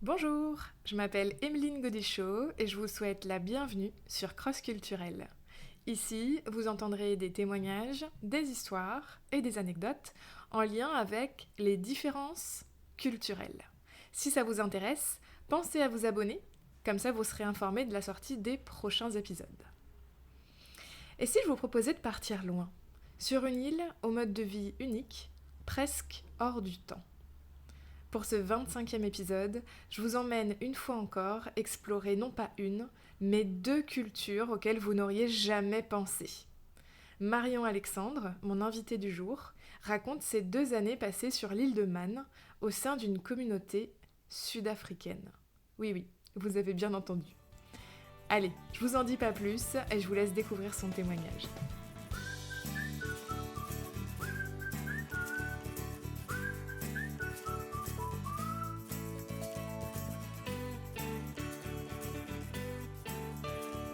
Bonjour, je m'appelle Emeline Godichaud et je vous souhaite la bienvenue sur Cross Culturel. Ici, vous entendrez des témoignages, des histoires et des anecdotes en lien avec les différences culturelles. Si ça vous intéresse, pensez à vous abonner, comme ça vous serez informé de la sortie des prochains épisodes. Et si je vous proposais de partir loin, sur une île au mode de vie unique, presque hors du temps? Pour ce 25e épisode, je vous emmène une fois encore explorer non pas une, mais deux cultures auxquelles vous n'auriez jamais pensé. Marion Alexandre, mon invitée du jour, raconte ses 2 années passées sur l'île de Man au sein d'une communauté sud-africaine. Oui, oui, vous avez bien entendu. Allez, je vous en dis pas plus et je vous laisse découvrir son témoignage.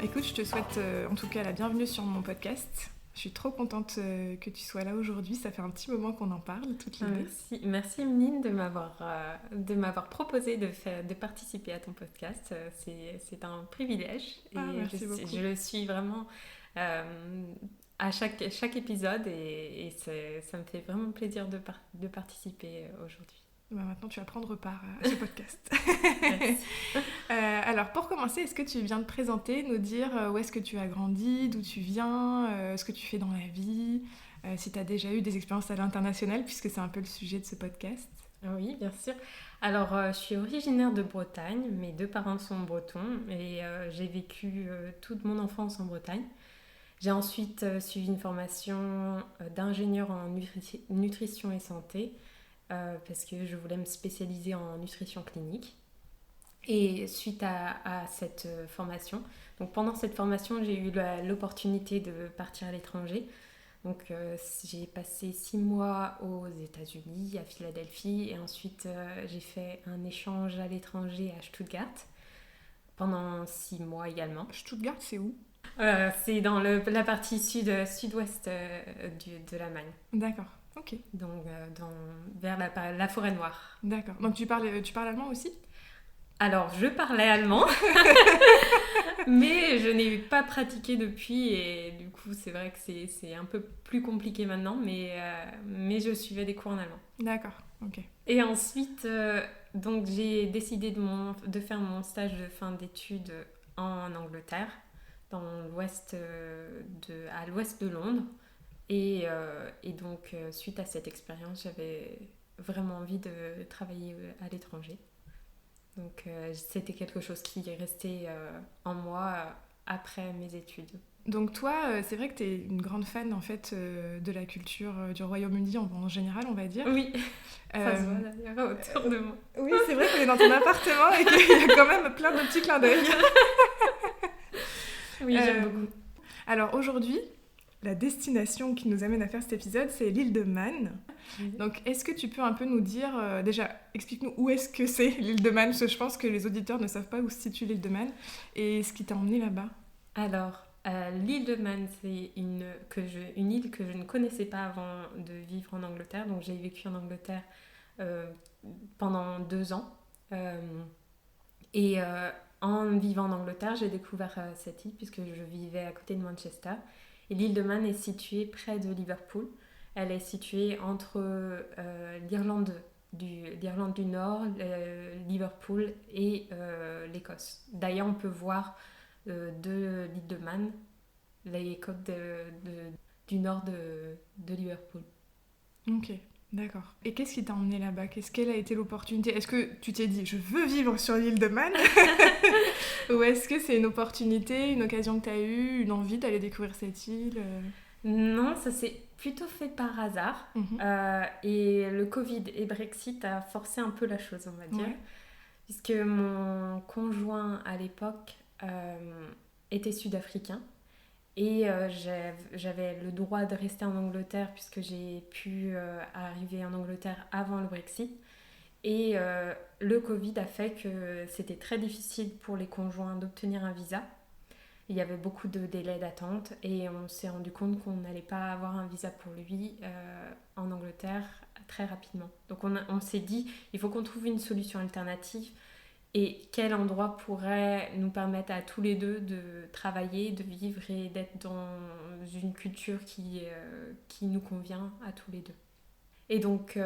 Écoute, je te souhaite en tout cas la bienvenue sur mon podcast. Je suis trop contente que tu sois là aujourd'hui. Ça fait un petit moment qu'on en parle, toutes les deux. Merci Emeline de m'avoir proposé de participer à ton podcast. C'est un privilège et Merci beaucoup. je le suis vraiment à chaque épisode et ça me fait vraiment plaisir de participer aujourd'hui. Maintenant, tu vas prendre part à ce podcast. Alors, pour commencer, est-ce que tu viens de présenter, nous dire où est-ce que tu as grandi, d'où tu viens, ce que tu fais dans la vie, si tu as déjà eu des expériences à l'international, puisque c'est un peu le sujet de ce podcast. Oui, bien sûr. Alors, je suis originaire de Bretagne. Mes deux parents sont bretons et j'ai vécu toute mon enfance en Bretagne. J'ai ensuite suivi une formation d'ingénieur en nutrition et santé parce que je voulais me spécialiser en nutrition clinique. Et suite à cette formation, donc pendant cette formation, j'ai eu l'opportunité de partir à l'étranger. Donc j'ai passé 6 mois aux États-Unis, à Philadelphie, et ensuite j'ai fait un échange à l'étranger à Stuttgart pendant 6 mois également. Stuttgart, c'est où ? C'est dans la partie sud-ouest de l'Allemagne. D'accord, ok. Donc vers la forêt noire. D'accord. Donc tu parles allemand aussi ? Alors, je parlais allemand, mais je n'ai pas pratiqué depuis et du coup, c'est vrai que c'est un peu plus compliqué maintenant, mais je suivais des cours en allemand. D'accord, ok. Et ensuite, donc j'ai décidé de faire mon stage de fin d'études en Angleterre, dans l'ouest à l'ouest de Londres. Et donc, suite à cette expérience, j'avais vraiment envie de travailler à l'étranger. Donc c'était quelque chose qui est resté en moi après mes études. Donc toi, c'est vrai que tu es une grande fan en fait de la culture du Royaume-Uni en général, on va dire. Oui, ça se voit d'ailleurs autour de moi. Oui, c'est vrai qu'on est dans ton appartement et qu'il y a quand même plein de petits clins d'œil. Oui, j'aime beaucoup. Alors aujourd'hui, la destination qui nous amène à faire cet épisode, c'est l'île de Man. Oui. Donc, est-ce que tu peux un peu nous dire, déjà, explique-nous où est-ce que c'est l'île de Man, parce que je pense que les auditeurs ne savent pas où se situe l'île de Man, et ce qui t'a emmené là-bas. Alors, l'île de Man, c'est une île que je ne connaissais pas avant de vivre en Angleterre. Donc, j'ai vécu en Angleterre pendant 2 ans. En vivant en Angleterre, j'ai découvert cette île puisque je vivais à côté de Manchester. Et l'île de Man est située près de Liverpool. Elle est située entre l'Irlande du Nord, Liverpool et l'Écosse. D'ailleurs, on peut voir de l'île de Man les côtes du nord de Liverpool. Ok, d'accord. Et qu'est-ce qui t'a emmené là-bas ? Quelle a été l'opportunité ? Est-ce que tu t'es dit « je veux vivre sur l'île de Man » ou est-ce que c'est une opportunité, une occasion que t'as eue, une envie d'aller découvrir cette île ? Non, ça s'est plutôt fait par hasard. Et le Covid et Brexit a forcé un peu la chose, on va dire. Ouais. Puisque mon conjoint à l'époque était sud-africain. Et j'avais le droit de rester en Angleterre puisque j'ai pu arriver en Angleterre avant le Brexit. Et le Covid a fait que c'était très difficile pour les conjoints d'obtenir un visa. Il y avait beaucoup de délais d'attente et on s'est rendu compte qu'on n'allait pas avoir un visa pour lui en Angleterre très rapidement. Donc on s'est dit, il faut qu'on trouve une solution alternative et quel endroit pourrait nous permettre à tous les deux de travailler, de vivre et d'être dans une culture qui nous convient à tous les deux. Et donc,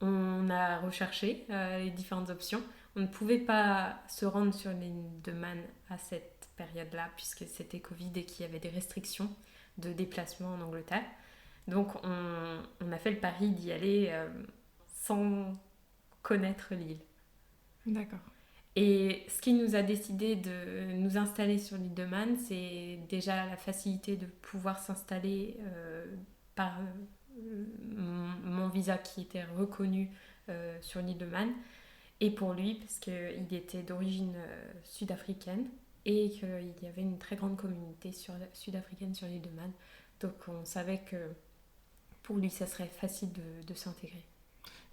on a recherché les différentes options. On ne pouvait pas se rendre sur l'île de Man à cette période-là, puisque c'était Covid et qu'il y avait des restrictions de déplacement en Angleterre. Donc, on a fait le pari d'y aller sans connaître l'île. D'accord. Et ce qui nous a décidé de nous installer sur l'île de Man, c'est déjà la facilité de pouvoir s'installer par mon visa qui était reconnu sur l'île de Man, et pour lui parce qu'il était d'origine sud-africaine et qu'il y avait une très grande communauté sud-africaine sur l'île de Man. Donc on savait que pour lui ça serait facile de s'intégrer.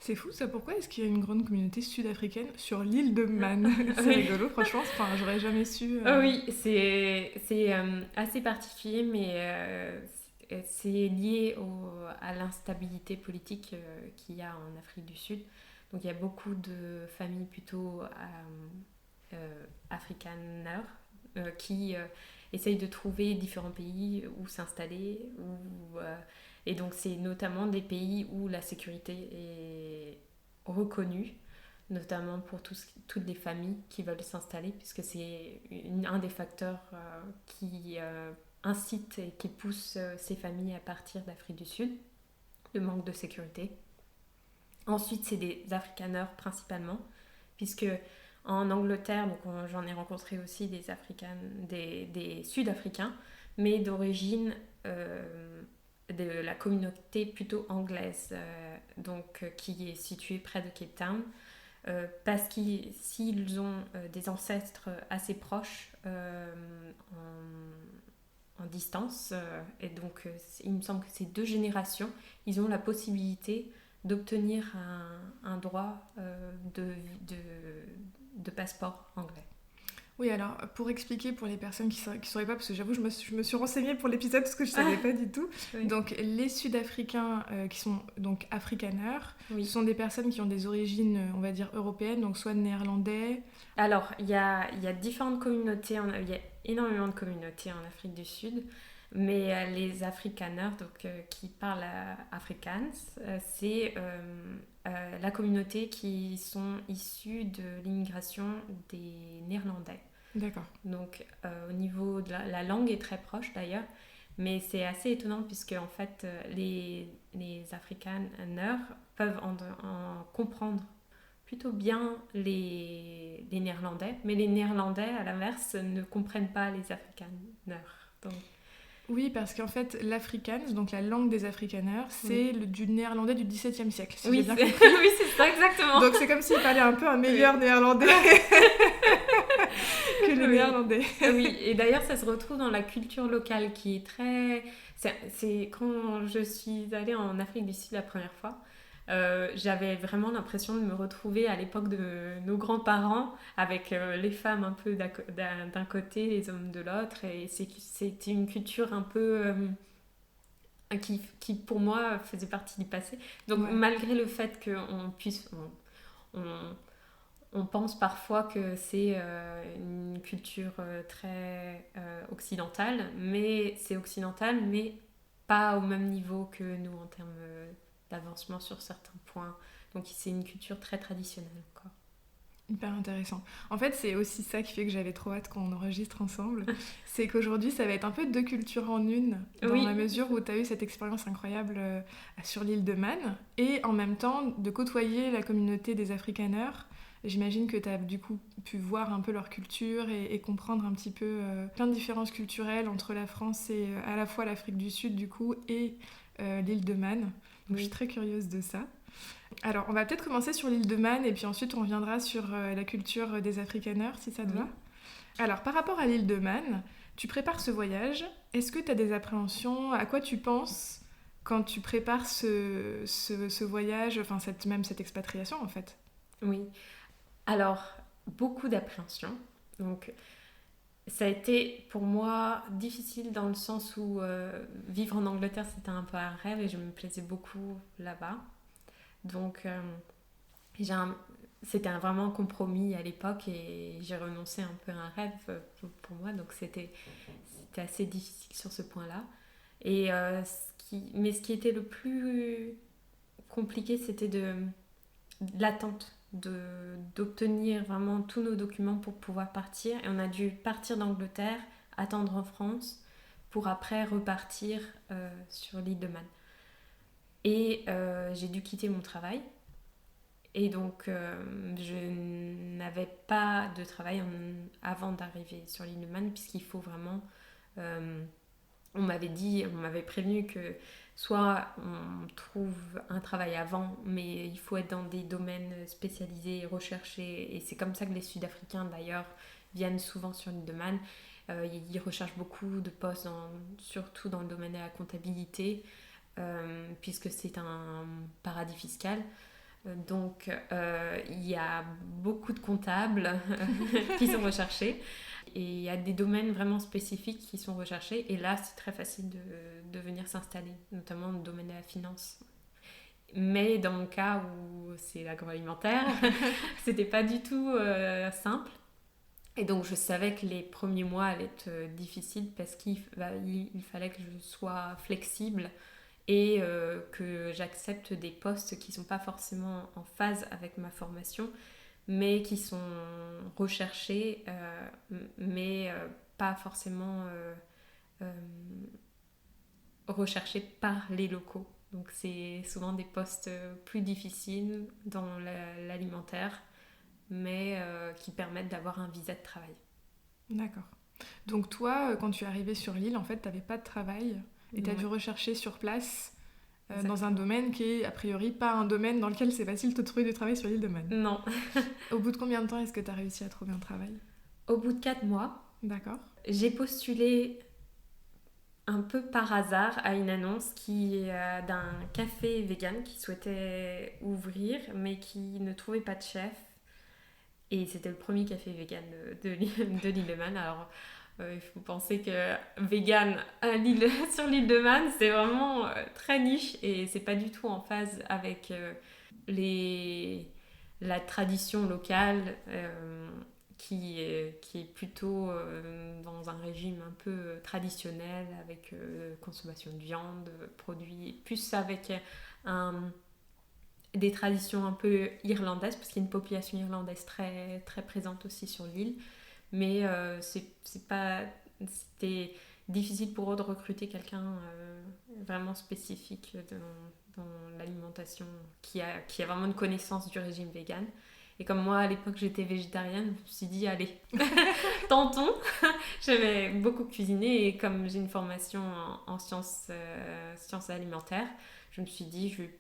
C'est fou ça, pourquoi est-ce qu'il y a une grande communauté sud-africaine sur l'île de Man? C'est rigolo, franchement, enfin, j'aurais jamais su. Oui, c'est assez particulier, mais c'est lié à l'instabilité politique qu'il y a en Afrique du Sud. Donc il y a beaucoup de familles plutôt afrikaners qui essayent de trouver différents pays où s'installer. Et donc c'est notamment des pays où la sécurité est reconnue, notamment pour toutes les familles qui veulent s'installer, puisque c'est un des facteurs qui incite et qui pousse ces familles à partir d'Afrique du Sud, le manque de sécurité. Ensuite, c'est des Afrikaners principalement, puisque en Angleterre, donc j'en ai rencontré aussi des Sud-Africains, mais d'origine de la communauté plutôt anglaise, qui est située près de Cape Town, parce qu'ils s'ils ont des ancêtres assez proches en distance, et donc il me semble que ces 2 générations, ils ont la possibilité d'obtenir un droit de passeport anglais. Oui, alors pour expliquer pour les personnes qui ne sauraient pas, parce que j'avoue, je me suis renseignée pour l'épisode parce que je ne savais pas du tout. Oui. Donc les Sud-Africains qui sont donc afrikaners, oui. Ce sont des personnes qui ont des origines, on va dire, européennes, donc soit néerlandais. Alors, il y a différentes communautés, il y a énormément de communautés en Afrique du Sud, mais les afrikaners, qui parlent afrikaans, c'est la communauté qui sont issus de l'immigration des Néerlandais. D'accord. Donc au niveau de la langue est très proche d'ailleurs, mais c'est assez étonnant puisque en fait les afrikaners peuvent en comprendre plutôt bien les Néerlandais, mais les Néerlandais à l'inverse ne comprennent pas les afrikaners. Donc... Oui, parce qu'en fait, l'afrikaans, donc la langue des afrikaners, c'est du néerlandais du XVIIe siècle, si j'ai bien compris. Oui, c'est ça, exactement. Donc c'est comme s'il fallait un peu un meilleur néerlandais que les néerlandais. Oui, et d'ailleurs, ça se retrouve dans la culture locale qui est très... C'est quand je suis allée en Afrique du Sud la première fois, j'avais vraiment l'impression de me retrouver à l'époque de nos grands-parents avec les femmes un peu d'un côté, les hommes de l'autre, et c'était une culture un peu qui pour moi faisait partie du passé. Donc malgré le fait qu'on puisse on pense parfois que c'est une culture très occidentale, mais c'est occidental, mais pas au même niveau que nous en termes d'avancement sur certains points. Donc c'est une culture très traditionnelle encore. Hyper intéressant. En fait, c'est aussi ça qui fait que j'avais trop hâte qu'on enregistre ensemble. C'est qu'aujourd'hui, ça va être un peu 2 cultures en une, dans la mesure où tu as eu cette expérience incroyable sur l'île de Man, et en même temps de côtoyer la communauté des afrikaners. J'imagine que tu as du coup pu voir un peu leur culture et comprendre un petit peu plein de différences culturelles entre la France et à la fois l'Afrique du Sud du coup et l'île de Man. Donc je suis très curieuse de ça. Alors on va peut-être commencer sur l'île de Man et puis ensuite on reviendra sur la culture des afrikaners si ça te va. Alors par rapport à l'île de Man, tu prépares ce voyage. Est-ce que tu as des appréhensions? À quoi tu penses quand tu prépares ce voyage, enfin cette expatriation en fait? Oui. Alors, beaucoup d'appréhension. Donc, ça a été pour moi difficile dans le sens où vivre en Angleterre, c'était un peu un rêve et je me plaisais beaucoup là-bas. Donc, c'était vraiment un compromis à l'époque et j'ai renoncé un peu à un rêve pour moi, donc c'était assez difficile sur ce point-là. Et mais ce qui était le plus compliqué, c'était de l'attente, d'obtenir vraiment tous nos documents pour pouvoir partir. Et on a dû partir d'Angleterre, attendre en France, pour après repartir sur l'île de Man. Et j'ai dû quitter mon travail. Et donc, je n'avais pas de travail avant d'arriver sur l'île de Man, puisqu'il faut vraiment... on m'avait prévenu que soit on trouve un travail avant, mais il faut être dans des domaines spécialisés, recherchés, et c'est comme ça que les Sud-Africains d'ailleurs viennent souvent sur l'île de Man. Ils recherchent beaucoup de postes, surtout dans le domaine de la comptabilité, puisque c'est un paradis fiscal. Donc il y a beaucoup de comptables qui sont recherchés. Et il y a des domaines vraiment spécifiques qui sont recherchés. Et là, c'est très facile de venir s'installer, notamment dans le domaine de la finance. Mais dans mon cas où c'est l'agroalimentaire, c'était pas du tout simple. Et donc, je savais que les premiers mois allaient être difficiles parce qu'il fallait que je sois flexible et que j'accepte des postes qui ne sont pas forcément en phase avec ma formation, mais qui sont recherchés, mais pas forcément recherchés par les locaux. Donc c'est souvent des postes plus difficiles dans l'alimentaire, mais qui permettent d'avoir un visa de travail. D'accord. Donc toi, quand tu es arrivée sur l'île, en fait, tu n'avais pas de travail et tu as dû rechercher sur place dans un domaine qui est a priori pas un domaine dans lequel c'est facile de trouver du travail sur l'île de Man. Non. Au bout de combien de temps est-ce que tu as réussi à trouver un travail ? Au bout de 4 mois. D'accord. J'ai postulé un peu par hasard à une annonce d'un café vegan qui souhaitait ouvrir mais qui ne trouvait pas de chef. Et c'était le premier café vegan de l'île de Man. Alors, il faut penser que vegan sur l'île de Man, c'est vraiment très niche et c'est pas du tout en phase avec la tradition locale qui est plutôt dans un régime un peu traditionnel avec consommation de viande, produits, plus avec des traditions un peu irlandaises, parce qu'il y a une population irlandaise très, très présente aussi sur l'île. Mais c'était difficile pour eux de recruter quelqu'un vraiment spécifique dans l'alimentation, qui a vraiment une connaissance du régime vegan. Et comme moi, à l'époque, j'étais végétarienne, je me suis dit, allez, tentons. J'aimais beaucoup cuisiner et comme j'ai une formation en sciences alimentaires, je me suis dit, je vais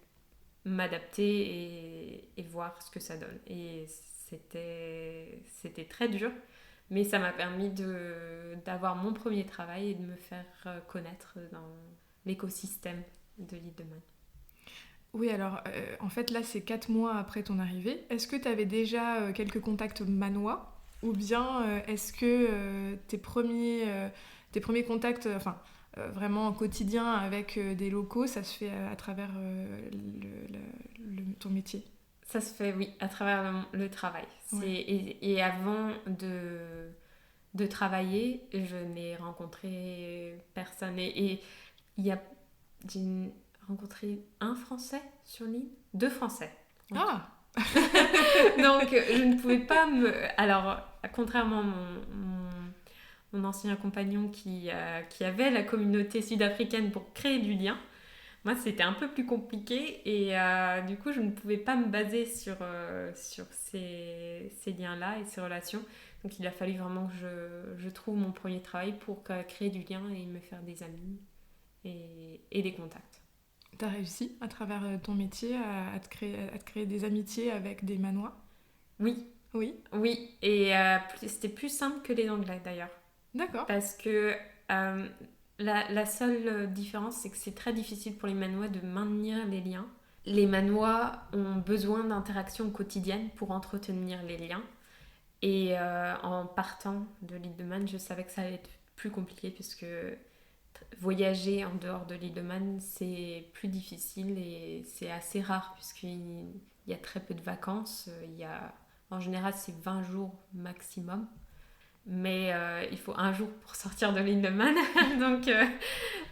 m'adapter et voir ce que ça donne. Et c'était très dur, mais ça m'a permis d'avoir mon premier travail et de me faire connaître dans l'écosystème de l'île de Man. Oui, alors en fait là c'est 4 mois après ton arrivée. Est-ce que tu avais déjà quelques contacts manois ou bien est-ce que tes premiers contacts, vraiment quotidien avec des locaux, ça se fait à travers ton métier ? Ça se fait, oui, à travers le travail. Ouais. Et avant de travailler, je n'ai rencontré personne. Et j'ai rencontré un Français sur l'île, 2 Français. Donc. Ah Donc, je ne pouvais pas Alors, contrairement à mon ancien compagnon qui avait la communauté sud-africaine pour créer du lien, moi, c'était un peu plus compliqué et du coup, je ne pouvais pas me baser sur ces liens-là et ces relations. Donc, il a fallu vraiment que je trouve mon premier travail pour créer du lien et me faire des amis et des contacts. Tu as réussi à travers ton métier à te créer des amitiés avec des Manois ? Oui. Oui. Oui, et c'était plus simple que les Anglais d'ailleurs. D'accord. Parce que la seule différence, c'est que c'est très difficile pour les Manois de maintenir les liens. Les Manois ont besoin d'interactions quotidiennes pour entretenir les liens. Et en partant de l'île de Man, je savais que ça allait être plus compliqué puisque voyager en dehors de l'île de Man, c'est plus difficile et c'est assez rare puisqu'ils il y a très peu de vacances. En général, c'est 20 jours maximum. Mais il faut un jour pour sortir de l'île de Man. Donc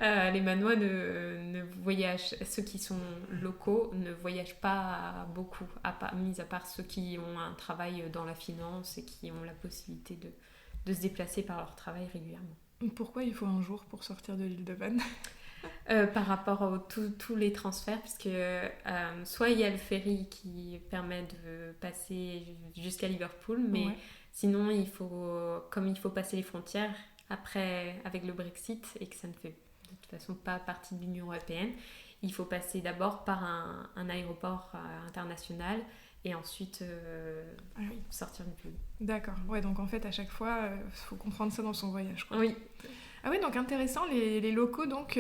les Manois ne voyagent, ceux qui sont locaux ne voyagent pas beaucoup, mis à part ceux qui ont un travail dans la finance et qui ont la possibilité de se déplacer par leur travail régulièrement. Pourquoi il faut un jour pour sortir de l'île de Man? Par rapport à tous les transferts, puisque soit il y a le ferry qui permet de passer jusqu'à Liverpool, mais Ouais. sinon, comme il faut passer les frontières après avec le Brexit et que ça ne fait de toute façon pas partie de l'Union européenne, il faut passer d'abord par un aéroport international et ensuite Ah oui. sortir du pays. D'accord. Ouais, donc en fait, à chaque fois, faut comprendre ça dans son voyage, quoi. Oui. Ah oui, donc intéressant, les locaux donc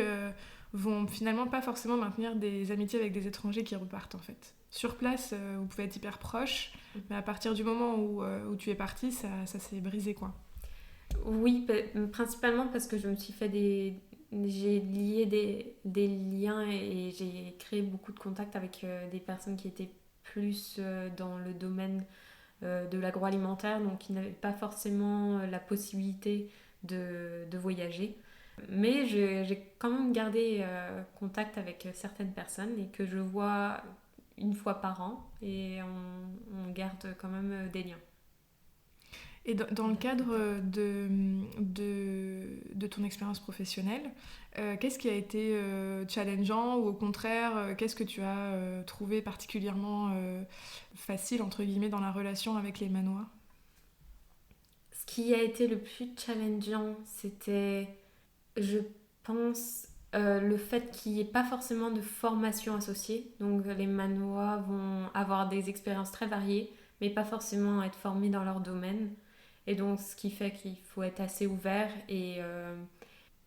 vont finalement pas forcément maintenir des amitiés avec des étrangers qui repartent en fait. Sur place, vous pouvez être hyper proches, mais à partir du moment où tu es parti, ça s'est brisé quoi. Oui, principalement parce que je me suis fait j'ai lié des liens et j'ai créé beaucoup de contacts avec des personnes qui étaient plus dans le domaine de l'agroalimentaire, donc qui n'avaient pas forcément la possibilité de voyager. Mais j'ai quand même gardé contact avec certaines personnes et que je vois une fois par an et on garde quand même des liens. Et dans le cadre de ton expérience professionnelle, qu'est-ce qui a été challengeant ou au contraire, qu'est-ce que tu as trouvé particulièrement facile entre guillemets dans la relation avec les Manois? Ce qui a été le plus challengeant, c'était, je pense, le fait qu'il n'y ait pas forcément de formation associée. Donc les Manois vont avoir des expériences très variées, mais pas forcément être formés dans leur domaine. Et donc ce qui fait qu'il faut être assez ouvert et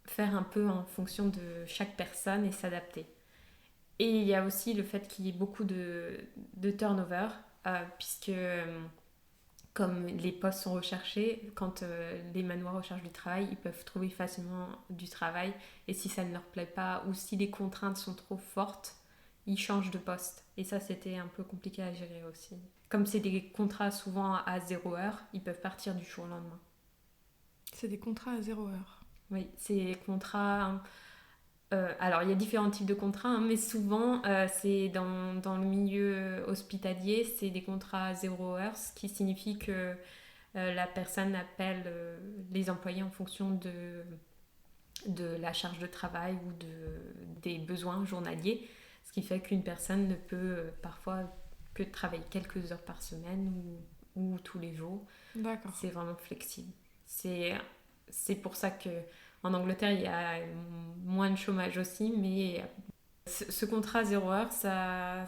faire un peu en fonction de chaque personne et s'adapter. Et il y a aussi le fait qu'il y ait beaucoup de turnover, puisque comme les postes sont recherchés, quand les manoirs recherchent du travail, ils peuvent trouver facilement du travail. Et si ça ne leur plaît pas ou si les contraintes sont trop fortes, ils changent de poste. Et ça, c'était un peu compliqué à gérer aussi. Comme c'est des contrats souvent à 0 heure, ils peuvent partir du jour au lendemain. C'est des contrats à 0 heure. Oui, c'est des contrats. Alors, il y a différents types de contrats, hein, mais souvent, c'est dans le milieu hospitalier, c'est des contrats à 0 heure, ce qui signifie que la personne appelle les employés en fonction de la charge de travail ou des besoins journaliers, ce qui fait qu'une personne ne peut parfois que travailler quelques heures par semaine ou tous les jours. D'accord. C'est vraiment flexible. C'est pour ça que en Angleterre, il y a moins de chômage aussi, mais ce contrat 0 heure, ça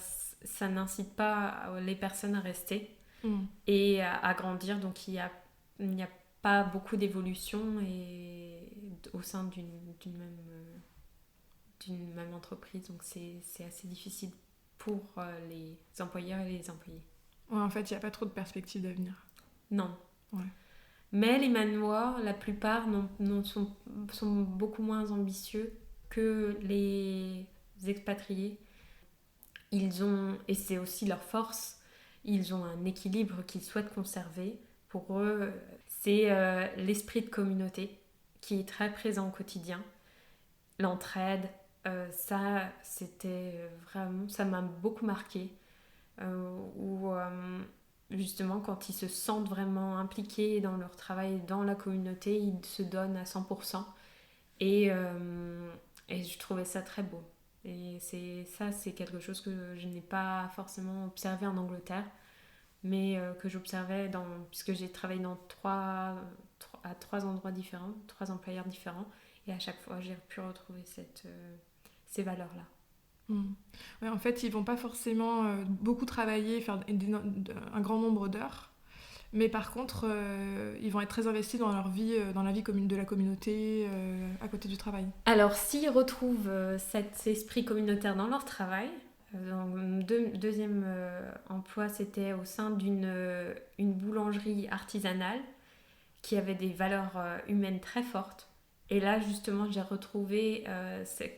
n'incite pas les personnes à rester et à grandir. Donc il n'y a pas beaucoup d'évolution au sein d'une même entreprise. Donc c'est assez difficile pour les employeurs et les employés. Ouais, en fait, il n'y a pas trop de perspectives d'avenir. Non. Ouais. Mais les manoirs, la plupart, sont beaucoup moins ambitieux que les expatriés. Et c'est aussi leur force, ils ont un équilibre qu'ils souhaitent conserver. Pour eux, c'est l'esprit de communauté qui est très présent au quotidien. L'entraide, ça, c'était vraiment, ça m'a beaucoup marqué. Justement, quand ils se sentent vraiment impliqués dans leur travail, dans la communauté, ils se donnent à 100%. Et je trouvais ça très beau. Et c'est quelque chose que je n'ai pas forcément observé en Angleterre, mais que j'observais puisque j'ai travaillé à 3 endroits différents, 3 employeurs différents, et à chaque fois j'ai pu retrouver ces valeurs-là. Ouais, en fait, ils vont pas forcément beaucoup travailler, faire un grand nombre d'heures, mais par contre, ils vont être très investis dans leur vie, dans la vie de la communauté, à côté du travail. Alors, s'ils retrouvent cet esprit communautaire dans leur travail, mon deuxième emploi, c'était au sein une boulangerie artisanale qui avait des valeurs humaines très fortes. Et là, justement, j'ai retrouvé,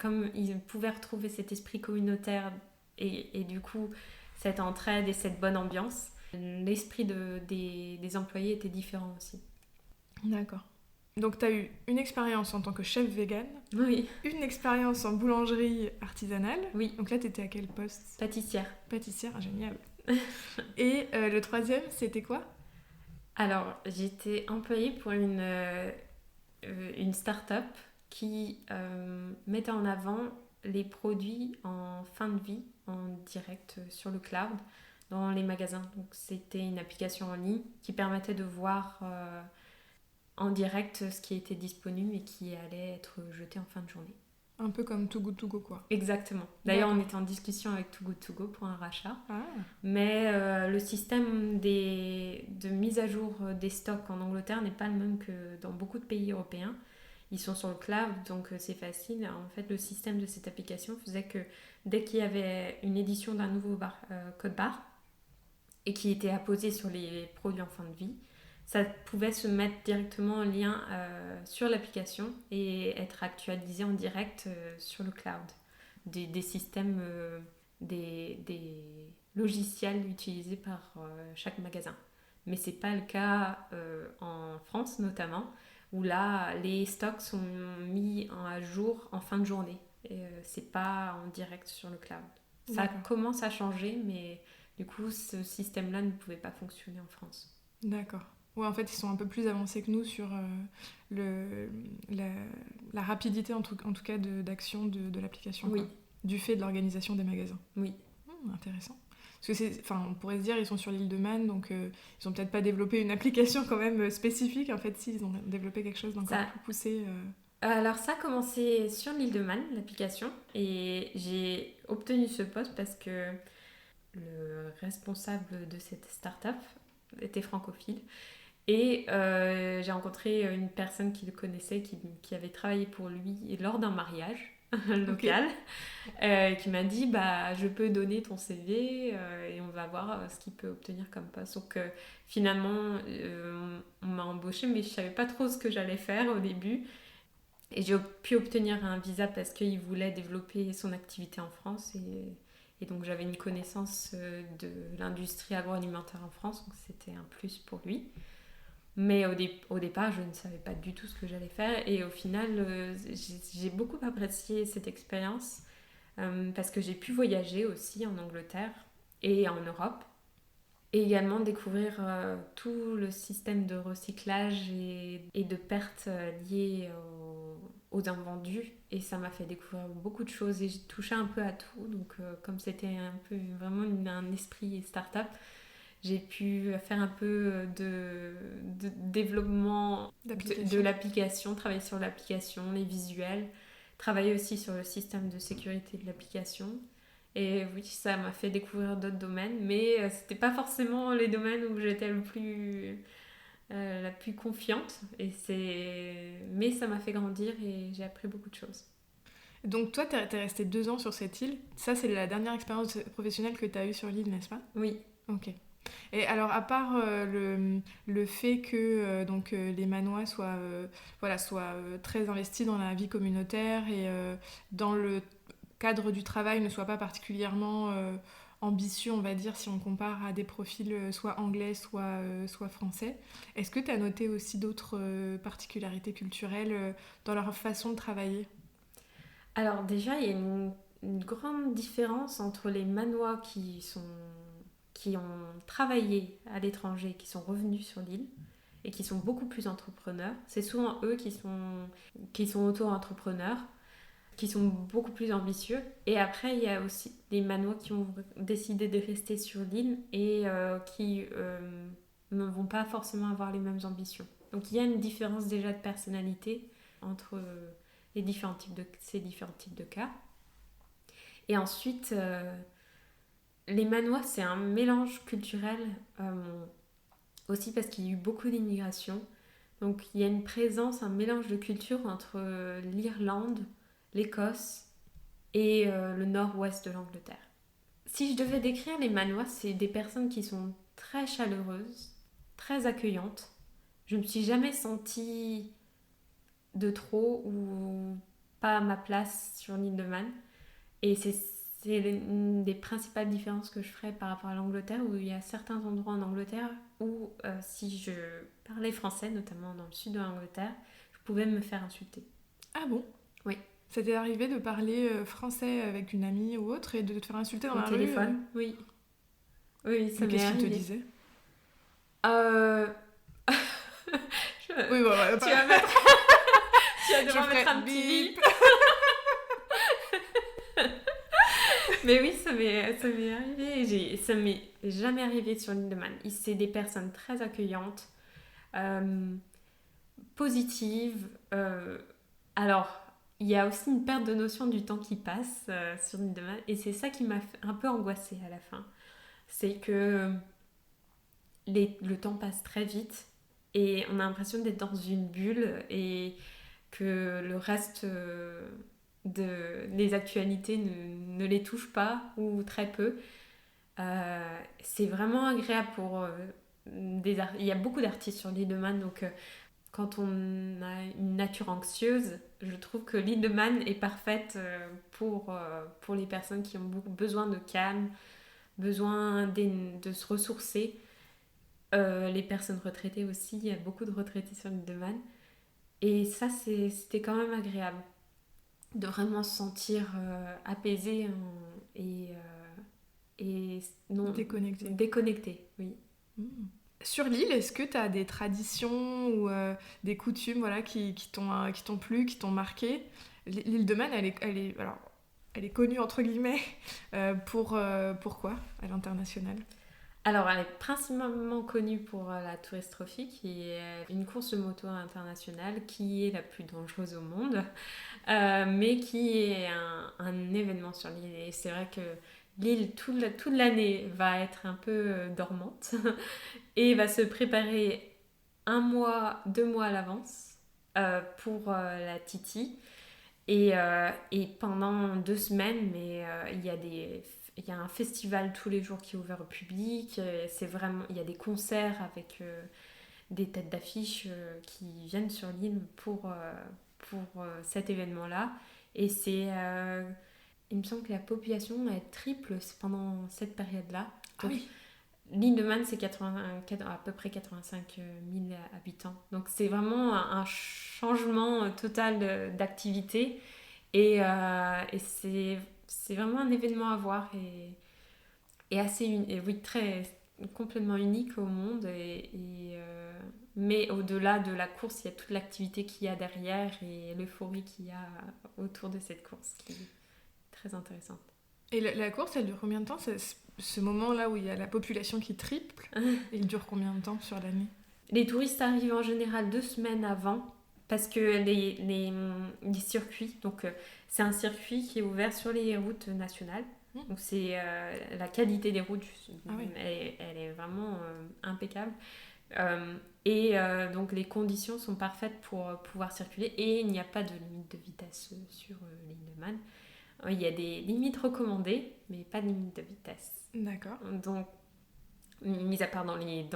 comme ils pouvaient retrouver cet esprit communautaire et du coup, cette entraide et cette bonne ambiance. L'esprit des employés était différent aussi. D'accord. Donc tu as eu une expérience en tant que chef vegan, Oui, une expérience en boulangerie artisanale. oui, Donc là, tu étais à quel poste? pâtissière. Pâtissière, ah, génial. Et le troisième, c'était quoi? Alors, j'étais employée pour une start-up qui mettait en avant les produits en fin de vie, en direct sur le cloud, dans les magasins. Donc, c'était une application en ligne qui permettait de voir en direct ce qui était disponible et qui allait être jeté en fin de journée. Un peu comme Too Good To Go, quoi. Exactement. D'ailleurs, on D'accord. était en discussion avec Too Good To Go pour un rachat. Ah, Mais le système de mise à jour des stocks en Angleterre n'est pas le même que dans beaucoup de pays européens. Ils sont sur le cloud, donc c'est facile. En fait, le système de cette application faisait que dès qu'il y avait une édition d'un nouveau code barre et qui était apposé sur les produits en fin de vie, ça pouvait se mettre directement en lien sur l'application et être actualisé en direct sur le cloud. Des systèmes, des logiciels utilisés par chaque magasin. Mais c'est pas le cas en France notamment, où là les stocks sont mis à jour en fin de journée. Et c'est pas en direct sur le cloud. Ça d'accord. commence à changer, mais du coup ce système-là ne pouvait pas fonctionner en France. D'accord. Ouais, en fait, ils sont un peu plus avancés que nous sur le, la, la rapidité, en tout cas, d'action de l'application, Oui, quoi. Du fait de l'organisation des magasins. oui. Intéressant. Parce que on pourrait se dire, ils sont sur l'île de Man, donc ils ont peut-être pas développé une application quand même spécifique. En fait, si, ils ont développé quelque chose d'encore Ça, plus poussé. Alors ça a commencé sur l'île de Man, l'application, et j'ai obtenu ce poste parce que le responsable de cette start-up était francophile. Et j'ai rencontré une personne qui le connaissait, qui avait travaillé pour lui lors d'un mariage local, qui m'a dit bah, je peux donner ton CV et on va voir ce qu'il peut obtenir comme poste. Donc finalement, on m'a embauchée, mais je savais pas trop ce que j'allais faire au début. Et j'ai pu obtenir un visa parce qu'il voulait développer son activité en France. Et donc j'avais une connaissance de l'industrie agroalimentaire en France, donc c'était un plus pour lui. Mais au départ, je ne savais pas du tout ce que j'allais faire. Et au final, j'ai beaucoup apprécié cette expérience parce que j'ai pu voyager aussi en Angleterre et en Europe. Et également découvrir tout le système de recyclage et de pertes liées aux invendus. Et ça m'a fait découvrir beaucoup de choses et j'ai touché un peu à tout. Donc comme c'était un peu vraiment un esprit start-up, j'ai pu faire un peu de développement de l'application, travailler sur l'application, les visuels, travailler aussi sur le système de sécurité de l'application. Et oui, ça m'a fait découvrir d'autres domaines, mais c'était pas forcément les domaines où j'étais la plus confiante. Mais ça m'a fait grandir et j'ai appris beaucoup de choses. Donc toi, t'es resté 2 ans sur cette île. Ça, c'est la dernière expérience professionnelle que t'as eue sur l'île, n'est-ce pas? Oui. Ok. Et alors, à part le fait que les Manois soient très investis dans la vie communautaire et dans le cadre du travail ne soient pas particulièrement ambitieux, on va dire, si on compare à des profils soit anglais, soit français, est-ce que tu as noté aussi d'autres particularités culturelles dans leur façon de travailler? Alors déjà, il y a une grande différence entre les Manois qui ont travaillé à l'étranger, qui sont revenus sur l'île et qui sont beaucoup plus entrepreneurs. C'est souvent eux qui sont auto-entrepreneurs, qui sont beaucoup plus ambitieux. Et après, il y a aussi des Manois qui ont décidé de rester sur l'île et qui ne vont pas forcément avoir les mêmes ambitions. Donc il y a une différence déjà de personnalité entre ces différents types de cas. Et ensuite, les Manois, c'est un mélange culturel aussi parce qu'il y a eu beaucoup d'immigration. Donc il y a une présence, un mélange de culture entre l'Irlande, l'Écosse et le nord-ouest de l'Angleterre. Si je devais décrire les Manois, c'est des personnes qui sont très chaleureuses, très accueillantes. Je ne me suis jamais sentie de trop ou pas à ma place sur l'île de Man. Et c'est une des principales différences que je ferais par rapport à l'Angleterre, où il y a certains endroits en Angleterre où si je parlais français, notamment dans le sud de l'Angleterre, je pouvais me faire insulter. Ah bon? Oui. Ça t'est arrivé de parler français avec une amie ou autre et de te faire insulter dans Au la téléphone, rue? oui. Oui, ça Mais m'est qu'est-ce qu'il te arrivé. disait? Je- Oui, bah, Tu vas mettre... tu vas devoir mettre un petit bip. Mais oui, ça m'est arrivé. Ça m'est jamais arrivé sur l'île de Man. C'est des personnes très accueillantes, positives. Alors, il y a aussi une perte de notion du temps qui passe sur l'île de Man. Et c'est ça qui m'a un peu angoissée à la fin. C'est que le temps passe très vite et on a l'impression d'être dans une bulle et que le reste des actualités ne les touche pas ou très peu. C'est vraiment agréable pour il y a beaucoup d'artistes sur l'île de Man, donc quand on a une nature anxieuse, je trouve que l'île de Man est parfaite pour les personnes qui ont beaucoup besoin de calme, besoin de se ressourcer. Les personnes retraitées aussi, il y a beaucoup de retraités sur l'île de Man. Et ça, c'était quand même agréable de vraiment se sentir apaisé et non, déconnecté, oui. Sur l'île, est-ce que tu as des traditions ou des coutumes voilà, qui t'ont plu, qui t'ont marqué? L'île de Man, alors, elle est connue entre guillemets pourquoi à l'international? Alors, elle est principalement connue pour la Tourist Trophy, qui est une course de moto internationale qui est la plus dangereuse au monde, mais qui est un événement sur l'île. Et c'est vrai que l'île, toute l'année, va être un peu dormante et va se préparer 1 mois, 2 mois à l'avance pour la Titi. Et pendant 2 semaines, mais il y a un festival tous les jours qui est ouvert au public. Il y a des concerts avec des têtes d'affiche qui viennent sur l'île pour cet événement-là. Et il me semble que la population elle triple pendant cette période-là. Ah oui. L'île de Man, c'est à peu près 85 000 habitants. Donc c'est vraiment un changement total d'activité. Et c'est vraiment un événement à voir et assez oui, complètement unique au monde. Mais au-delà de la course, il y a toute l'activité qu'il y a derrière et l'euphorie qu'il y a autour de cette course qui est très intéressante. Et la course, elle dure combien de temps? Ce moment-là où il y a la population qui triple, il dure combien de temps sur l'année? Les touristes arrivent en général 2 semaines avant parce que les circuits, donc c'est un circuit qui est ouvert sur les routes nationales. Donc c'est la qualité des routes, elle est vraiment impeccable. Donc les conditions sont parfaites pour pouvoir circuler et il n'y a pas de limite de vitesse sur l'île de Man. Il y a des limites recommandées, mais pas de limite de vitesse. D'accord. Donc, mis à part dans les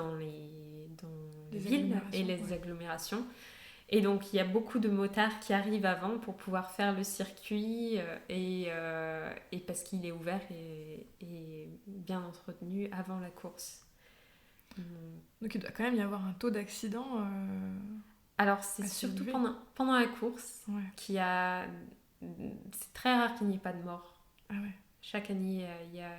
villes et les agglomérations. Et donc, il y a beaucoup de motards qui arrivent avant pour pouvoir faire le circuit et parce qu'il est ouvert et bien entretenu avant la course. Donc, il doit quand même y avoir un taux d'accident. Alors, c'est surtout pendant la course c'est très rare qu'il n'y ait pas de mort. Ah ouais. Chaque année, il y a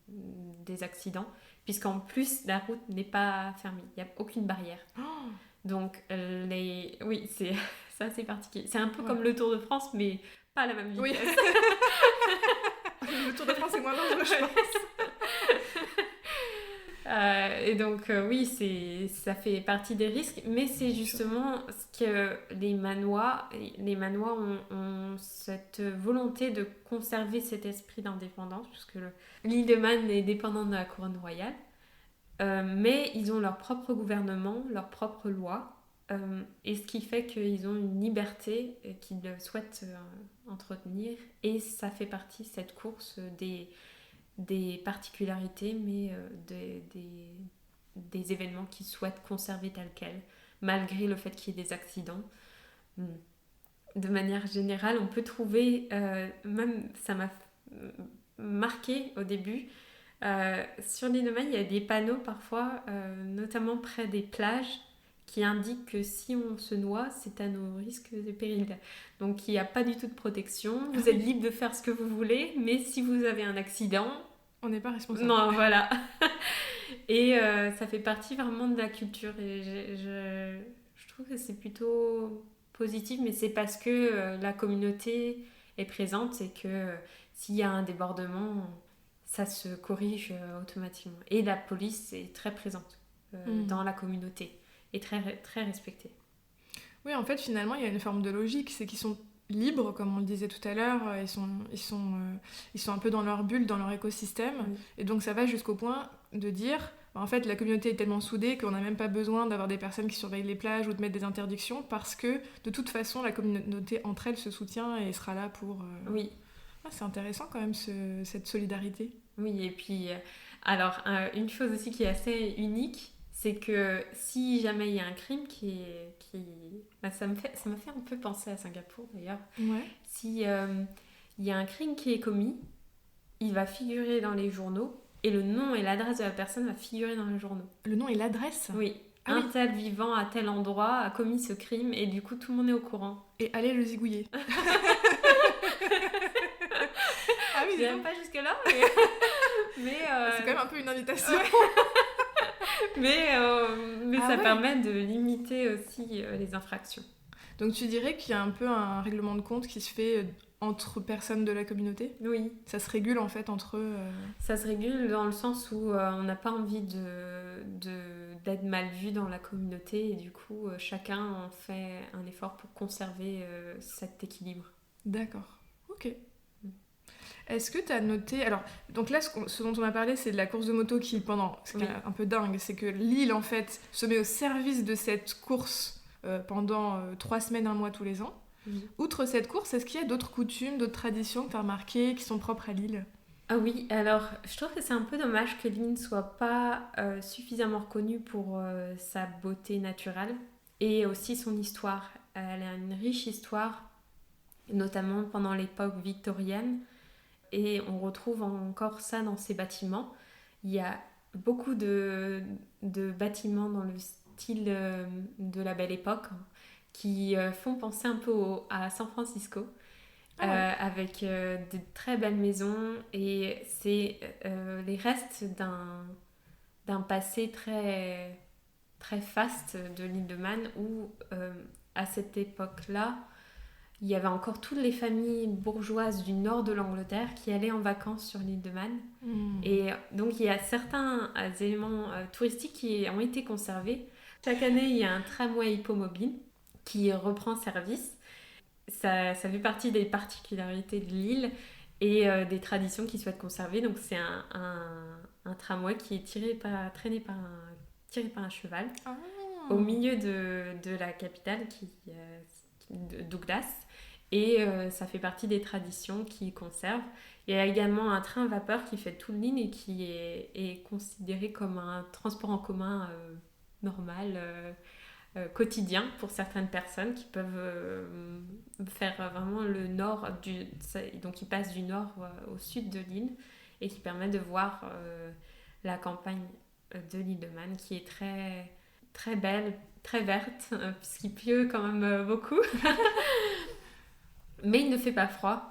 des accidents, puisqu'en plus, la route n'est pas fermée. Il n'y a aucune barrière. Oh. Donc, oui, c'est assez particulier. C'est un peu comme le Tour de France, mais pas à la même vitesse. Oui. Le Tour de France est moins dangereux, je pense. Et donc, oui, ça fait partie des risques, mais c'est justement ce que les Manois ont cette volonté de conserver cet esprit d'indépendance, puisque l'île de Man est dépendante de la couronne royale, mais ils ont leur propre gouvernement, leur propre loi, et ce qui fait qu'ils ont une liberté qu'ils souhaitent entretenir, et ça fait partie, cette course, des particularités, mais des événements qu'ils souhaitent conserver tels quels, malgré le fait qu'il y ait des accidents. De manière générale, on peut trouver, même ça marqué au début. Sur l'île de Man, il y a des panneaux parfois, notamment près des plages, qui indiquent que si on se noie, c'est à nos risques et périls. Donc il n'y a pas du tout de protection. Vous êtes libre de faire ce que vous voulez, mais si vous avez un accident, on n'est pas responsable. Non, voilà. Et ça fait partie vraiment de la culture. Et je trouve que c'est plutôt positif, mais c'est parce que la communauté est présente et que s'il y a un débordement, ça se corrige automatiquement. Et la police est très présente dans la communauté et très, très respectée. Oui, en fait, finalement, il y a une forme de logique. C'est qu'ils sont libres, comme on le disait tout à l'heure. Ils sont un peu dans leur bulle, dans leur écosystème. Oui. Et donc, ça va jusqu'au point de dire... En fait, la communauté est tellement soudée qu'on n'a même pas besoin d'avoir des personnes qui surveillent les plages ou de mettre des interdictions parce que, de toute façon, la communauté entre elles se soutient et sera là pour... Oui. Ah, c'est intéressant quand même, cette solidarité. Oui, et puis... alors, une chose aussi qui est assez unique, c'est que si jamais il y a un crime ça m'a fait un peu penser à Singapour d'ailleurs. Ouais. Si il y a un crime qui est commis, il va figurer dans les journaux et le nom et l'adresse de la personne va figurer dans les journaux. Le nom et l'adresse ? Oui. Un tel vivant à tel endroit a commis ce crime et du coup tout le monde est au courant. Et allez le zigouiller. Ah oui, j'irai pas jusque-là, mais c'est quand même un peu une invitation. mais ça permet de limiter aussi les infractions. Donc tu dirais qu'il y a un peu un règlement de compte qui se fait entre personnes de la communauté ? Oui. Ça se régule en fait entre eux Ça se régule dans le sens où on n'a pas envie d'être mal vu dans la communauté et du coup chacun en fait un effort pour conserver cet équilibre. D'accord, ok. Est-ce que tu as noté... Alors, donc là, ce dont on a parlé, c'est de la course de moto qui, ce qui est un peu dingue, c'est que l'île, en fait, se met au service de cette course pendant 3 semaines, 1 mois tous les ans. Outre cette course, est-ce qu'il y a d'autres coutumes, d'autres traditions que tu as remarquées qui sont propres à l'île ? Ah oui, alors je trouve que c'est un peu dommage que l'île ne soit pas suffisamment reconnue pour sa beauté naturelle et aussi son histoire. Elle a une riche histoire, notamment pendant l'époque victorienne, et on retrouve encore ça dans ses bâtiments. Il y a beaucoup de bâtiments dans le style de la Belle Époque qui font penser un peu à San Francisco. Avec de très belles maisons et c'est les restes d'un passé très, très faste de l'île de Man où à cette époque-là il y avait encore toutes les familles bourgeoises du nord de l'Angleterre qui allaient en vacances sur l'île de Man. Et donc il y a certains éléments touristiques qui ont été conservés. Chaque année il y a un tramway hippomobile qui reprend service. Ça fait partie des particularités de l'île et des traditions qui souhaitent conserver. Donc c'est un tramway qui est tiré par un cheval au milieu de la capitale de Douglas. Et ça fait partie des traditions qui conservent. Il y a également un train vapeur qui fait toute l'île et qui est considéré comme un transport en commun normal, quotidien pour certaines personnes qui peuvent faire vraiment le nord donc ils passent du nord au sud de l'île et qui permet de voir la campagne de l'île de Man qui est très, très belle, très verte puisqu'il pleut quand même beaucoup mais il ne fait pas froid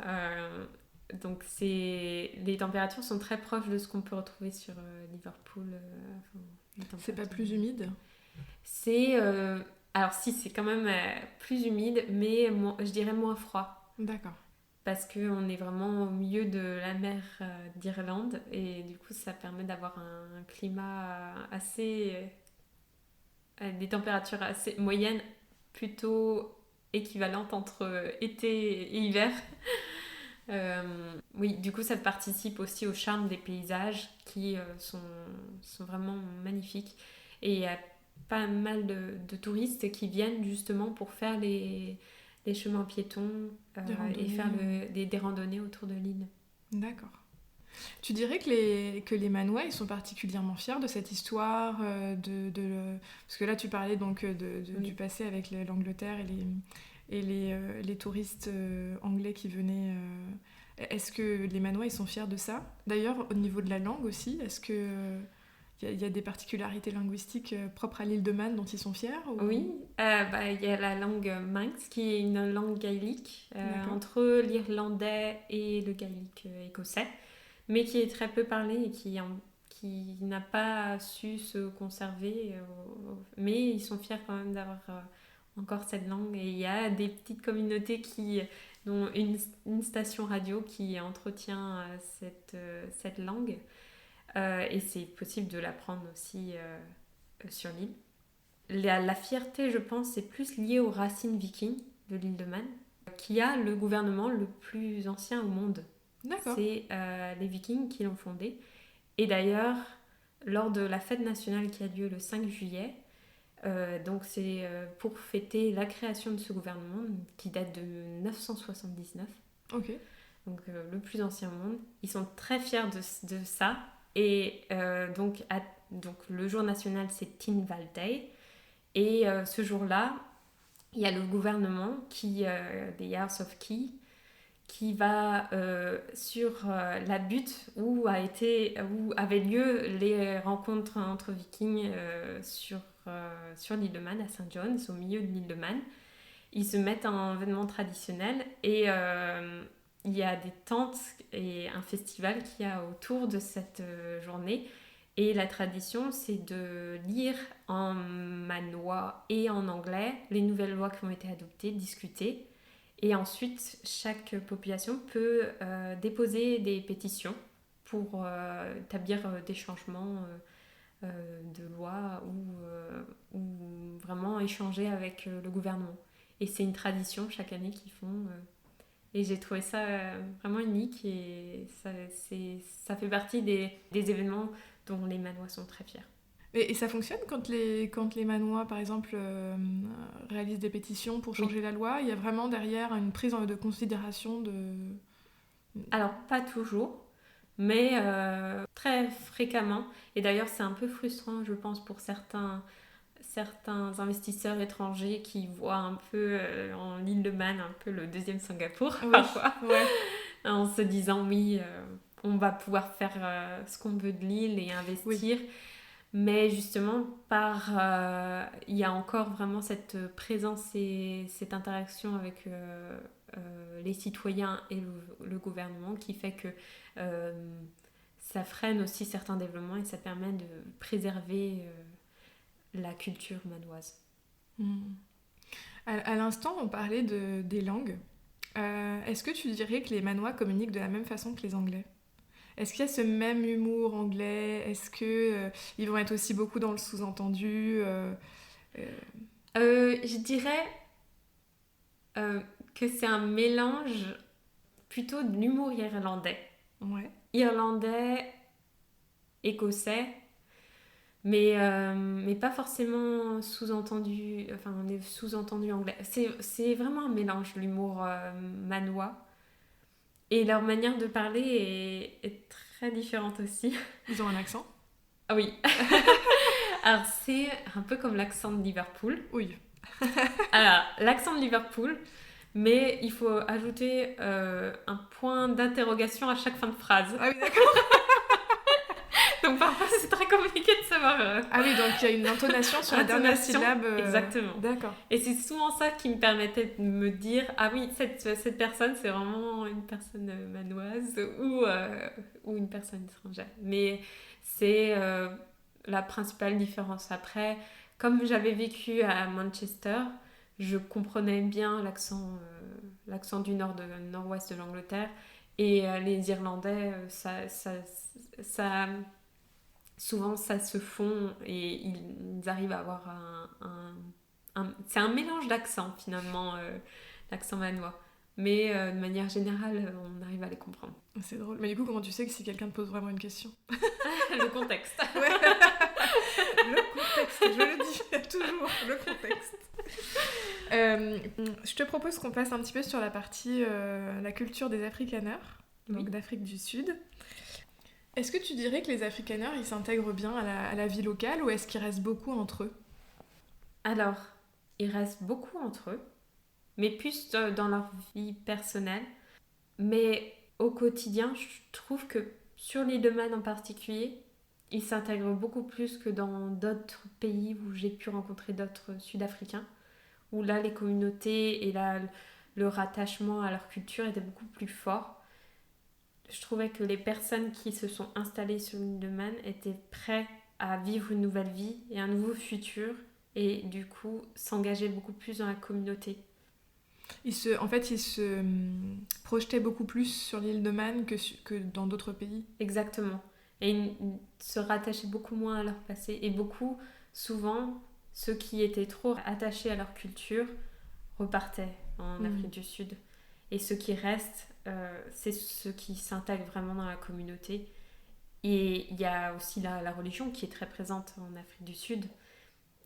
donc les températures sont très proches de ce qu'on peut retrouver sur Liverpool. C'est pas plus humide ? C'est alors si, c'est quand même plus humide, mais je dirais moins froid. D'accord. Parce qu'on est vraiment au milieu de la mer d'Irlande et du coup ça permet d'avoir un climat assez... des températures assez moyennes, plutôt équivalentes entre été et hiver. Oui, du coup ça participe aussi au charme des paysages qui sont vraiment magnifiques. Et il y a pas mal de touristes qui viennent justement pour faire les chemins piétons et faire des randonnées autour de l'île. D'accord. Tu dirais que les Manois ils sont particulièrement fiers de cette histoire parce que là tu parlais donc du passé avec l'Angleterre et les touristes anglais qui venaient. Est-ce que les Manois, ils sont fiers de ça? D'ailleurs, au niveau de la langue aussi, est-ce que y a des particularités linguistiques propres à l'île de Man dont ils sont fiers ou... Oui, il y a la langue Manx qui est une langue gaélique D'accord. entre l'irlandais et le gaélique écossais, mais qui est très peu parlée et qui n'a pas su se conserver. Mais ils sont fiers quand même d'avoir encore cette langue. Et il y a des petites communautés dont une station radio qui entretient cette langue. Et c'est possible de l'apprendre aussi sur l'île. La fierté, je pense, c'est plus lié aux racines vikings de l'île de Man, qui a le gouvernement le plus ancien au monde. D'accord. C'est les Vikings qui l'ont fondé. Et d'ailleurs, lors de la fête nationale qui a lieu le 5 juillet, donc c'est pour fêter la création de ce gouvernement qui date de 979, Ok. donc le plus ancien au monde. Ils sont très fiers de ça. Et donc le jour national, c'est Tinval Day. Et ce jour-là, il y a le gouvernement des House of Key, qui va sur la butte où avaient lieu les rencontres entre Vikings sur l'île de Man, à St. John's, au milieu de l'île de Man. Ils se mettent en vêtements traditionnels et il y a des tentes et un festival qu'il y a autour de cette journée. Et la tradition, c'est de lire en manois et en anglais les nouvelles lois qui ont été adoptées, discutées. Et ensuite, chaque population peut déposer des pétitions pour établir des changements de loi ou vraiment échanger avec le gouvernement. Et c'est une tradition chaque année qu'ils font. Et j'ai trouvé ça vraiment unique et ça fait partie des événements dont les Manois sont très fiers. Et ça fonctionne quand les Manois, par exemple, réalisent des pétitions pour changer la loi? Il y a vraiment derrière une prise de considération de... Alors, pas toujours, mais très fréquemment. Et d'ailleurs, c'est un peu frustrant, je pense, pour certains investisseurs étrangers qui voient un peu en l'île de Man un peu le deuxième Singapour, Oui, parfois, ouais. en se disant oui, on va pouvoir faire ce qu'on veut de l'île et investir. Oui. Mais justement, il y a encore vraiment cette présence et cette interaction avec les citoyens et le gouvernement qui fait que ça freine aussi certains développements et ça permet de préserver la culture manoise. À l'instant, on parlait des langues. Est-ce que tu dirais que les Manois communiquent de la même façon que les Anglais? Est-ce qu'il y a ce même humour anglais? Est-ce que ils vont être aussi beaucoup dans le sous-entendu? Je dirais que c'est un mélange plutôt de l'humour irlandais. Ouais. Irlandais, écossais, mais pas forcément sous-entendu, enfin on est sous-entendu anglais. C'est vraiment un mélange, l'humour manois. Et leur manière de parler est très différente aussi. Ils ont un accent? Ah oui. Alors c'est un peu comme l'accent de Liverpool. Oui. Alors, l'accent de Liverpool, mais il faut ajouter un point d'interrogation à chaque fin de phrase. Ah oui, d'accord. Donc parfois c'est très compliqué de savoir. Ah oui, donc il y a une intonation sur la dernière syllabe. Exactement. D'accord. Et c'est souvent ça qui me permettait de me dire ah oui, cette personne c'est vraiment une personne manoise ou une personne étrangère. Mais c'est la principale différence. Après, comme j'avais vécu à Manchester, je comprenais bien l'accent du nord-ouest de l'Angleterre. Et les Irlandais, souvent ça se fond et ils arrivent à avoir c'est un mélange d'accents finalement, l'accent manois. Mais de manière générale, on arrive à les comprendre. C'est drôle. Mais du coup, comment tu sais que si quelqu'un te pose vraiment une question? Le contexte. Ouais. Le contexte, je le dis toujours, le contexte. Je te propose qu'on passe un petit peu sur la partie la culture des Afrikaners, donc d'Afrique du Sud. Est-ce que tu dirais que les Afrikaners, ils s'intègrent bien à la vie locale ou est-ce qu'ils restent beaucoup entre eux? Alors, ils restent beaucoup entre eux, mais plus dans leur vie personnelle. Mais au quotidien, je trouve que sur l'île de Man en particulier, ils s'intègrent beaucoup plus que dans d'autres pays où j'ai pu rencontrer d'autres Sud-Africains, où là, les communautés et là, le rattachement à leur culture était beaucoup plus fort. Je trouvais que les personnes qui se sont installées sur l'île de Man étaient prêtes à vivre une nouvelle vie et un nouveau futur, et du coup s'engager beaucoup plus dans la communauté. En fait, ils se projetaient beaucoup plus sur l'île de Man que dans d'autres pays. Exactement. Et ils se rattachaient beaucoup moins à leur passé. Et beaucoup, souvent, ceux qui étaient trop attachés à leur culture repartaient en Afrique du Sud. Et ceux qui restent, c'est ceux qui s'intègrent vraiment dans la communauté. Et il y a aussi la religion qui est très présente en Afrique du Sud,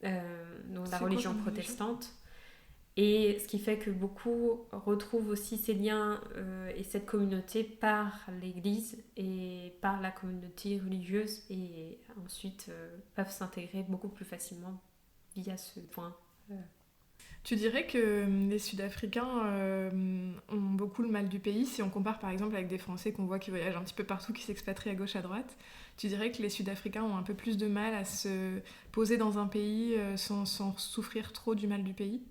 donc la religion protestante. Et ce qui fait que beaucoup retrouvent aussi ces liens et cette communauté par l'église et par la communauté religieuse, et ensuite peuvent s'intégrer beaucoup plus facilement via ce point. Tu dirais que les Sud-Africains ont beaucoup le mal du pays, si on compare par exemple avec des Français qu'on voit qui voyagent un petit peu partout, qui s'expatrient à gauche à droite. Tu dirais que les Sud-Africains ont un peu plus de mal à se poser dans un pays sans souffrir trop du mal du pays?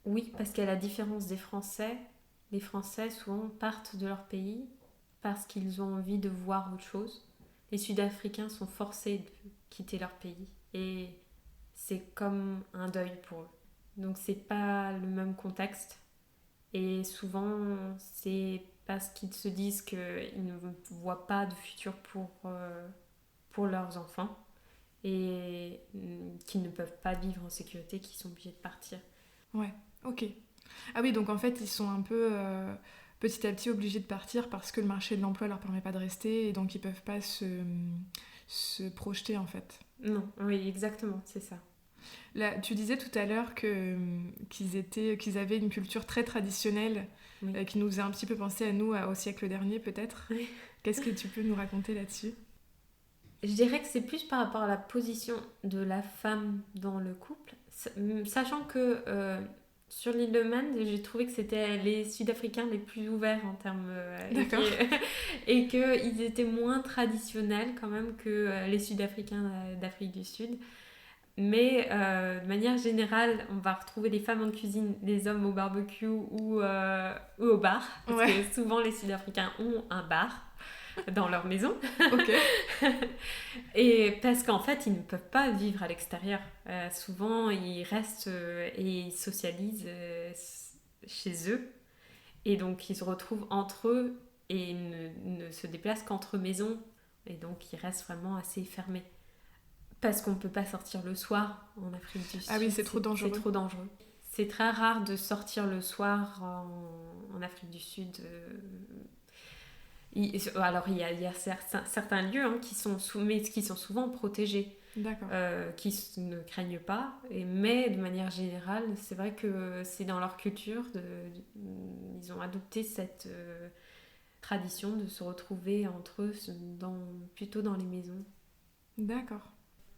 Oui, parce qu'à la différence des Français, les Français souvent partent de leur pays parce qu'ils ont envie de voir autre chose. Les Sud-Africains sont forcés de quitter leur pays et c'est comme un deuil pour eux. Donc c'est pas le même contexte, et souvent c'est parce qu'ils se disent qu'ils ne voient pas de futur pour leurs enfants, et qu'ils ne peuvent pas vivre en sécurité, qu'ils sont obligés de partir. Ouais, ok. Ah oui, donc en fait ils sont un peu petit à petit obligés de partir parce que le marché de l'emploi leur permet pas de rester, et donc ils peuvent pas se projeter en fait. Non, oui, exactement, c'est ça. Là, tu disais tout à l'heure qu'ils avaient une culture très traditionnelle, Oui. qui nous faisait un petit peu penser à nous au siècle dernier peut-être. Oui. Qu'est-ce que tu peux nous raconter là-dessus? Je dirais que c'est plus par rapport à la position de la femme dans le couple, sachant que sur l'île de Man, j'ai trouvé que c'était les Sud-Africains les plus ouverts en termes... D'accord. Et qu'ils étaient moins traditionnels quand même que les Sud-Africains d'Afrique du Sud. Mais de manière générale, on va retrouver les femmes en cuisine, les hommes au barbecue ou au bar. Parce que souvent les Sud-Africains ont un bar dans leur maison. Ok. Et parce qu'en fait, ils ne peuvent pas vivre à l'extérieur. Souvent, ils restent et ils socialisent chez eux. Et donc, ils se retrouvent entre eux et ne se déplacent qu'entre maisons. Et donc, ils restent vraiment assez fermés. Parce qu'on ne peut pas sortir le soir en Afrique du Sud. Ah oui, c'est trop dangereux. C'est trop dangereux. C'est très rare de sortir le soir en Afrique du Sud. Alors, il y a certains lieux qui sont souvent protégés. D'accord. Qui ne craignent pas. Mais de manière générale, c'est vrai que c'est dans leur culture. Ils ont adopté cette tradition de se retrouver entre eux plutôt dans les maisons. D'accord.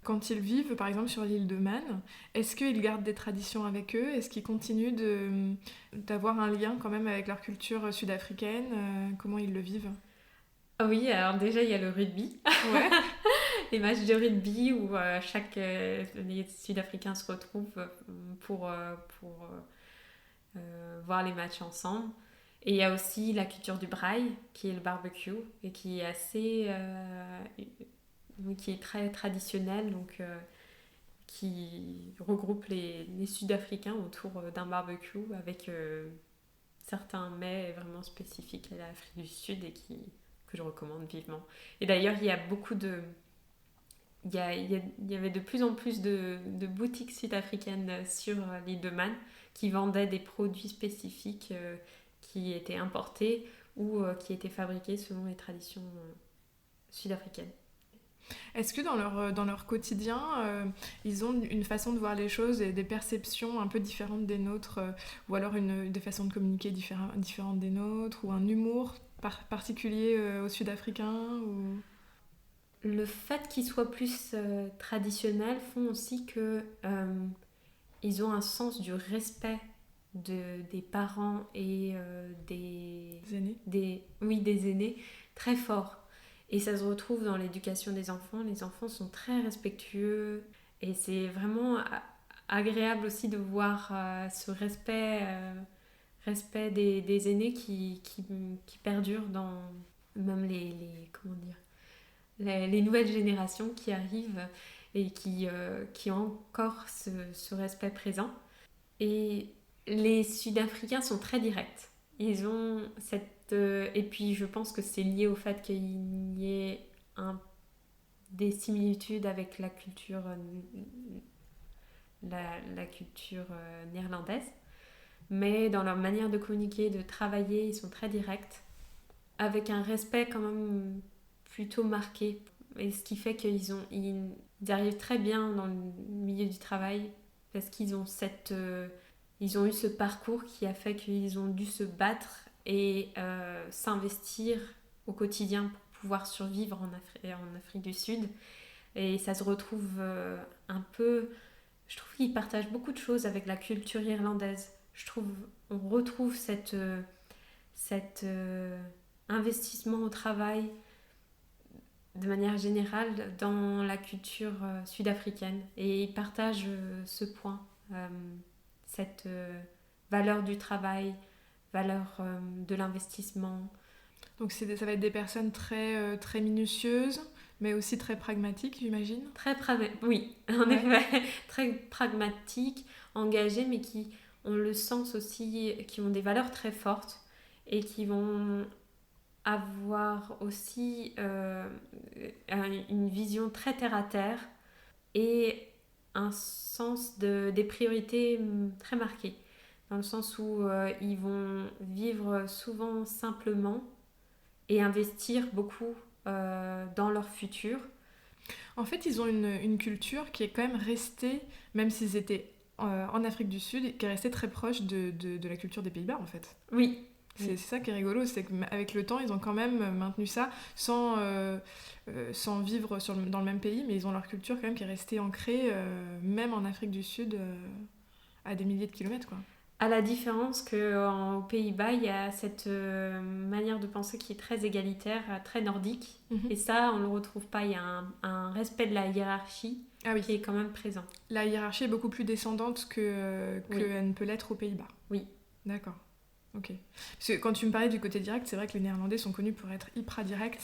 Quand ils vivent, par exemple, sur l'île de Man, est-ce qu'ils gardent des traditions avec eux? Est-ce qu'ils continuent d'avoir un lien quand même avec leur culture sud-africaine? Comment ils le vivent? Ah oui, alors déjà, il y a le rugby. Ouais. Les matchs de rugby où les Sud-Africains se retrouvent pour voir les matchs ensemble. Et il y a aussi la culture du braai, qui est le barbecue, et qui est qui est très traditionnel, donc qui regroupe les Sud-Africains autour d'un barbecue avec certains mets vraiment spécifiques à l'Afrique du Sud et que je recommande vivement. Et d'ailleurs, il y a beaucoup de... Il y avait de plus en plus de boutiques sud-africaines sur l'île de Man qui vendaient des produits spécifiques qui étaient importés ou qui étaient fabriqués selon les traditions sud-africaines. Est-ce que dans leur quotidien, ils ont une façon de voir les choses et des perceptions un peu différentes des nôtres, ou alors des façons de communiquer différentes des nôtres, ou un humour particulier aux Sud-Africains ou... Le fait qu'ils soient plus traditionnels font aussi que ils ont un sens du respect des parents et des aînés. Des aînés très fort. Et ça se retrouve dans l'éducation des enfants. Les enfants sont très respectueux et c'est vraiment agréable aussi de voir ce respect des aînés qui perdure dans même comment dire, les nouvelles générations qui arrivent et qui ont encore ce respect présent. Et les Sud-Africains sont très directs. Ils ont et puis je pense que c'est lié au fait qu'il y ait des similitudes avec la culture, la culture néerlandaise. Mais dans leur manière de communiquer, de travailler, ils sont très directs, avec un respect quand même plutôt marqué. Et ce qui fait qu'ils arrivent très bien dans le milieu du travail, parce qu'ils ont ils ont eu ce parcours qui a fait qu'ils ont dû se battre et s'investir au quotidien pour pouvoir survivre en Afrique du Sud. Et ça se retrouve un peu... Je trouve qu'ils partagent beaucoup de choses avec la culture irlandaise. On retrouve cet investissement au travail de manière générale dans la culture sud-africaine. Et ils partagent ce point, cette valeur du travail, valeur de l'investissement. Donc ça va être des personnes très minutieuses, mais aussi très pragmatiques, j'imagine. Oui, en effet, très pragmatiques, engagées, mais qui ont le sens aussi, qui ont des valeurs très fortes et qui vont avoir aussi une vision très terre-à-terre et un sens des priorités très marqué, dans le sens où ils vont vivre souvent simplement et investir beaucoup dans leur futur. En fait, ils ont une culture qui est quand même restée, même s'ils étaient en Afrique du Sud, qui est restée très proche de la culture des Pays-Bas, en fait. Oui. C'est ça qui est rigolo, c'est qu'avec le temps, ils ont quand même maintenu ça sans vivre dans le même pays, mais ils ont leur culture quand même qui est restée ancrée, même en Afrique du Sud, à des milliers de kilomètres, quoi. À la différence qu'aux Pays-Bas, il y a cette manière de penser qui est très égalitaire, très nordique. Et ça, on ne le retrouve pas. Il y a un respect de la hiérarchie qui est quand même présent. La hiérarchie est beaucoup plus descendante qu'elle ne peut l'être aux Pays-Bas. Oui. D'accord. Ok. Parce que quand tu me parlais du côté direct, c'est vrai que les Néerlandais sont connus pour être hyper directs.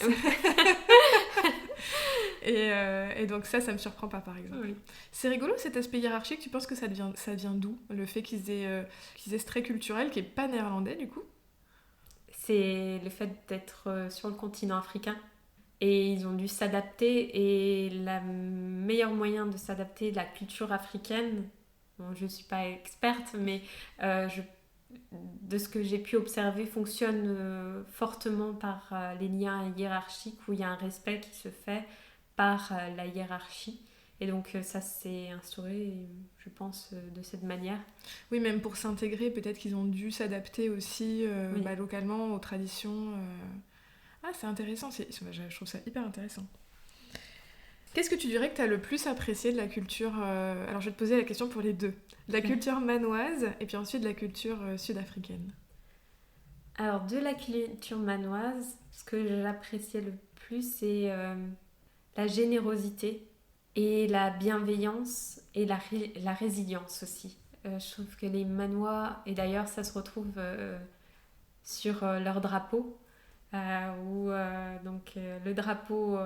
et donc ça me surprend pas, par exemple. Oui. C'est rigolo cet aspect hiérarchique. Tu penses que ça vient d'où? Le fait qu'ils aient ce trait culturel qui est pas néerlandais, du coup? C'est le fait d'être sur le continent africain. Et ils ont dû s'adapter. Et le meilleur moyen de s'adapter de la culture africaine, bon, je ne suis pas experte, mais de ce que j'ai pu observer, fonctionne fortement par les liens hiérarchiques où il y a un respect qui se fait par la hiérarchie. Et donc ça s'est instauré, je pense, de cette manière. Oui, même pour s'intégrer, peut-être qu'ils ont dû s'adapter aussi localement aux traditions. Ah, c'est intéressant, je trouve ça hyper intéressant. Qu'est-ce que tu dirais que tu as le plus apprécié de la culture Alors je vais te poser la question pour les deux. De la culture manoise et puis ensuite de la culture sud-africaine. Alors de la culture manoise, ce que j'appréciais le plus, c'est la générosité et la bienveillance et la résilience aussi. Je trouve que les Manois, et d'ailleurs ça se retrouve sur leur drapeau, où le drapeau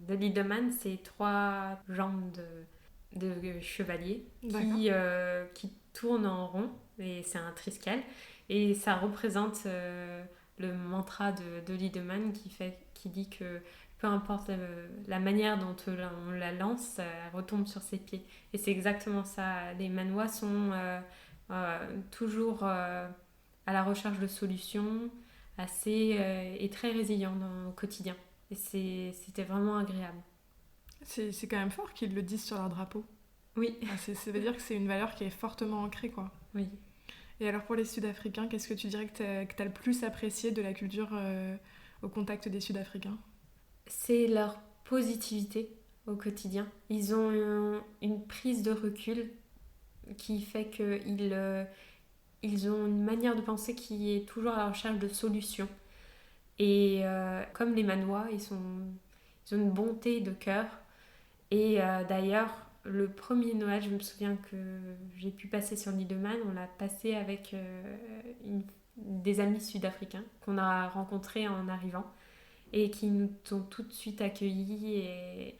de l'Ideman, c'est 3 jambes de chevalier qui tournent en rond, et c'est un triskel, et ça représente le mantra de l'Ideman qui dit que peu importe la manière dont on la lance, elle retombe sur ses pieds. Et c'est exactement ça. Les Manois sont toujours à la recherche de solutions et très résilients au quotidien. Et c'était vraiment agréable. C'est quand même fort qu'ils le disent sur leur drapeau. Oui. Ça veut dire que c'est une valeur qui est fortement ancrée, quoi. Oui. Et alors pour les Sud-Africains, qu'est-ce que tu dirais que t'as le plus apprécié de la culture au contact des Sud-Africains? C'est leur positivité au quotidien. Ils ont une prise de recul qui fait qu'ils ils ont une manière de penser qui est toujours à la recherche de solutions. Et comme les Manois, ils ont une bonté de cœur. Et d'ailleurs, le premier Noël, je me souviens que j'ai pu passer sur l'île de Man, on l'a passé avec des amis sud-africains qu'on a rencontrés en arrivant et qui nous ont tout de suite accueillis. Et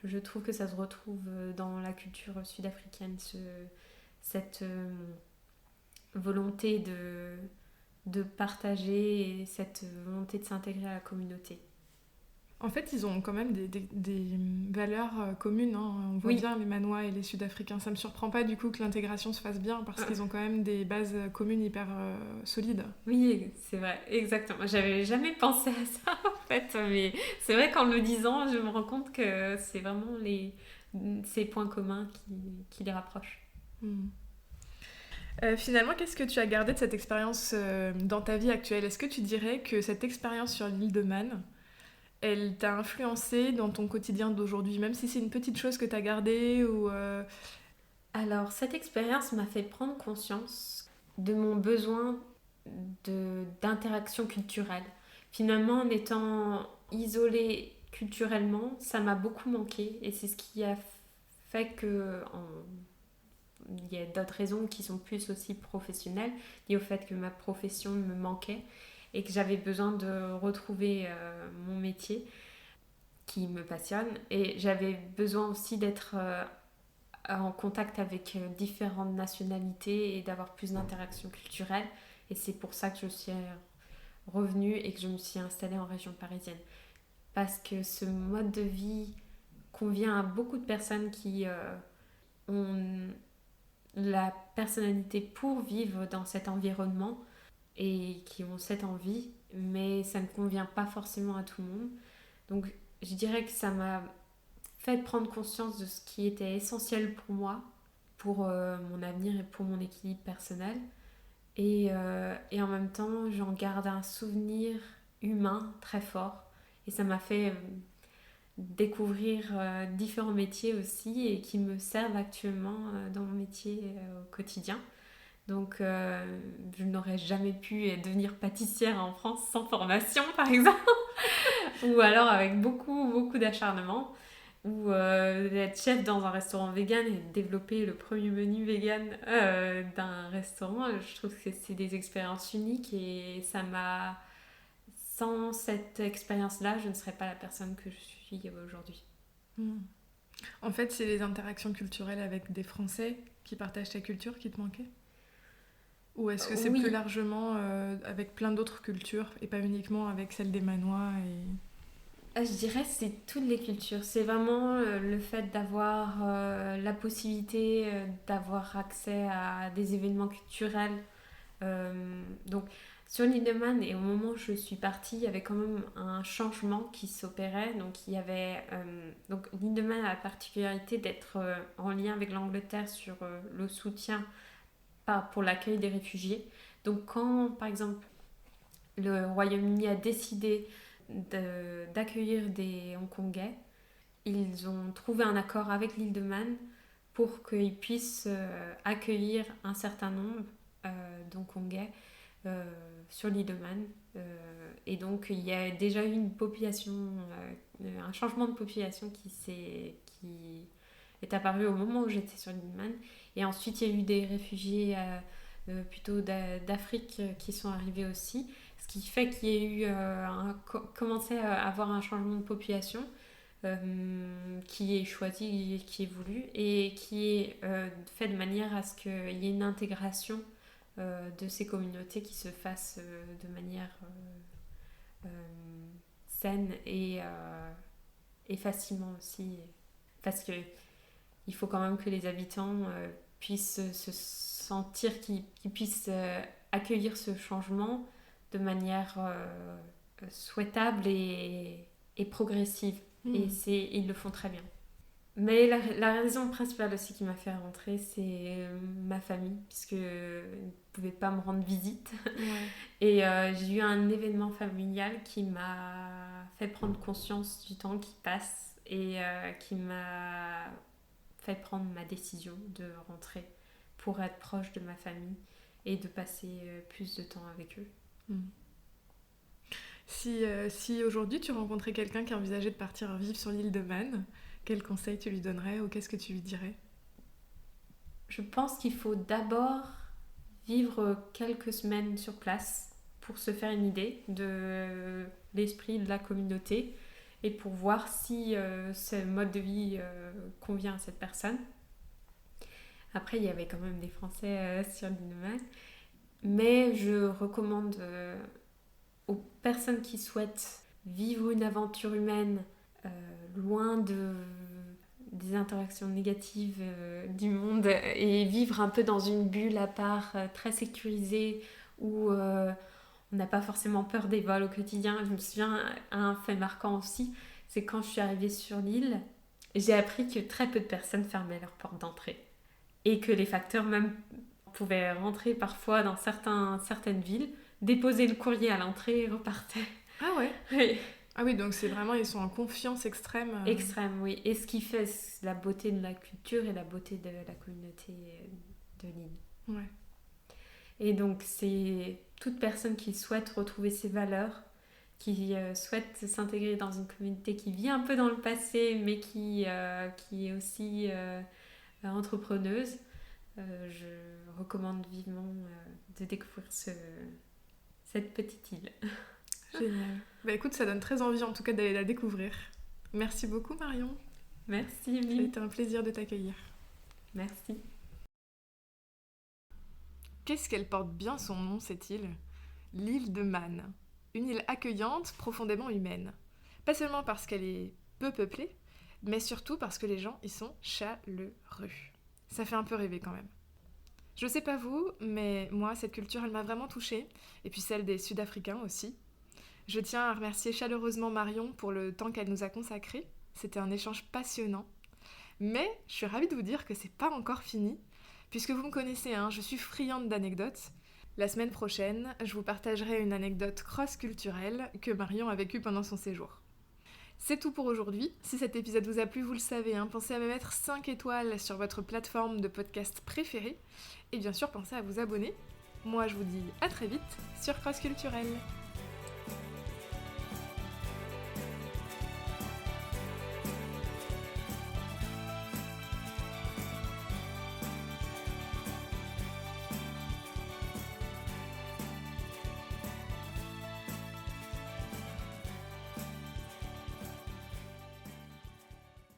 je trouve que ça se retrouve dans la culture sud-africaine, cette volonté de partager et cette volonté de s'intégrer à la communauté. En fait, ils ont quand même des valeurs communes, hein. On voit Oui. bien les Manois et les Sud-Africains. Ça me surprend pas du coup que l'intégration se fasse bien parce qu'ils ont quand même des bases communes hyper solides. Oui, c'est vrai, exactement. J'avais jamais pensé à ça en fait, mais c'est vrai qu'en le disant, je me rends compte que c'est vraiment ces points communs qui les rapprochent. Hmm. Finalement, qu'est-ce que tu as gardé de cette expérience dans ta vie actuelle? Est-ce que tu dirais que cette expérience sur l'île de Man, elle t'a influencé dans ton quotidien d'aujourd'hui, même si c'est une petite chose que tu as gardée ou... Alors, cette expérience m'a fait prendre conscience de mon besoin d'interaction culturelle. Finalement, en étant isolée culturellement, ça m'a beaucoup manqué et c'est ce qui a fait que il y a d'autres raisons qui sont plus aussi professionnelles, liées au fait que ma profession me manquait et que j'avais besoin de retrouver mon métier qui me passionne. Et j'avais besoin aussi d'être en contact avec différentes nationalités et d'avoir plus d'interactions culturelles. Et c'est pour ça que je suis revenue et que je me suis installée en région parisienne. Parce que ce mode de vie convient à beaucoup de personnes qui ont la personnalité pour vivre dans cet environnement et qui ont cette envie, mais ça ne convient pas forcément à tout le monde. Donc je dirais que ça m'a fait prendre conscience de ce qui était essentiel pour moi, pour mon avenir et pour mon équilibre personnel. Et en même temps, j'en garde un souvenir humain très fort. Et ça m'a fait découvrir différents métiers aussi et qui me servent actuellement dans mon métier au quotidien. Donc, je n'aurais jamais pu devenir pâtissière en France sans formation, par exemple, ou alors avec beaucoup, beaucoup d'acharnement, ou d'être chef dans un restaurant vegan et développer le premier menu vegan d'un restaurant. Je trouve que c'est des expériences uniques et ça m'a... Sans cette expérience-là, je ne serais pas la personne que je suis aujourd'hui. Hmm. En fait, c'est les interactions culturelles avec des Français qui partagent ta culture qui te manquaient? Ou est-ce que c'est plus Oui, largement avec plein d'autres cultures et pas uniquement avec celle des Manois je dirais que c'est toutes les cultures. C'est vraiment le fait d'avoir la possibilité d'avoir accès à des événements culturels. Donc, sur l'île de Man, et au moment où je suis partie, il y avait quand même un changement qui s'opérait. Donc, il y avait. Donc, l'île de Man a la particularité d'être en lien avec l'Angleterre sur le soutien pour l'accueil des réfugiés. Donc, quand, par exemple, le Royaume-Uni a décidé d'accueillir des Hongkongais, ils ont trouvé un accord avec l'île de Man pour qu'ils puissent accueillir un certain nombre d'Hongkongais sur l'île de Man. Et donc il y a déjà eu une population, un changement de population qui est apparu au moment où j'étais sur l'île de Man. Et ensuite il y a eu des réfugiés plutôt d'Afrique qui sont arrivés aussi. Ce qui fait qu'il y a eu commencé à avoir un changement de population qui est choisi, qui est voulu et qui est fait de manière à ce qu'il y ait une intégration de ces communautés qui se fasse de manière saine et facilement aussi. Parce que il faut quand même que les habitants puissent se sentir qu'ils puissent accueillir ce changement de manière souhaitable et progressive. Et ils le font très bien. Mais la raison principale aussi qui m'a fait rentrer, c'est ma famille, puisque ils ne pouvaient pas me rendre visite. Ouais. Et j'ai eu un événement familial qui m'a fait prendre conscience du temps qui passe et qui m'a fait prendre ma décision de rentrer pour être proche de ma famille et de passer plus de temps avec eux. Mm. Si aujourd'hui tu rencontrais quelqu'un qui envisageait de partir vivre sur l'île de Man, quel conseil tu lui donnerais ou qu'est-ce que tu lui dirais? Je pense qu'il faut d'abord vivre quelques semaines sur place pour se faire une idée de l'esprit de la communauté et pour voir si ce mode de vie convient à cette personne. Après, il y avait quand même des Français sur l'île de Man. Mais je recommande aux personnes qui souhaitent vivre une aventure humaine loin des interactions négatives du monde et vivre un peu dans une bulle à part, très sécurisée, où on n'a pas forcément peur des vols au quotidien. Je me souviens, un fait marquant aussi, c'est quand je suis arrivée sur l'île, j'ai appris que très peu de personnes fermaient leur porte d'entrée. Et que les facteurs même pouvaient rentrer parfois dans certaines villes, déposer le courrier à l'entrée et repartaient. Ah ouais? Oui. Ah oui, donc c'est vraiment, ils sont en confiance extrême. Extrême, oui. Et ce qui fait la beauté de la culture et la beauté de la communauté de l'île. Ouais. Et donc, c'est toute personne qui souhaite retrouver ses valeurs, qui souhaite s'intégrer dans une communauté qui vit un peu dans le passé, mais qui est aussi entrepreneuse. Je recommande vivement de découvrir cette petite île. Génial. Bah écoute, ça donne très envie en tout cas d'aller la découvrir. Merci beaucoup Marion. Merci Emilie. C'était un plaisir de t'accueillir. Merci. Qu'est-ce qu'elle porte bien son nom cette île? L'île de Man. Une île accueillante, profondément humaine. Pas seulement parce qu'elle est peu peuplée, mais surtout parce que les gens y sont chaleureux. Ça fait un peu rêver quand même. Je sais pas vous, mais moi, cette culture, elle m'a vraiment touchée, et puis celle des Sud-Africains aussi. Je tiens à remercier chaleureusement Marion pour le temps qu'elle nous a consacré. C'était un échange passionnant. Mais je suis ravie de vous dire que c'est pas encore fini, puisque vous me connaissez, hein, je suis friande d'anecdotes. La semaine prochaine, je vous partagerai une anecdote cross-culturelle que Marion a vécue pendant son séjour. C'est tout pour aujourd'hui. Si cet épisode vous a plu, vous le savez, hein, pensez à me mettre 5 étoiles sur votre plateforme de podcast préférée. Et bien sûr, pensez à vous abonner. Moi, je vous dis à très vite sur Cross Culturel.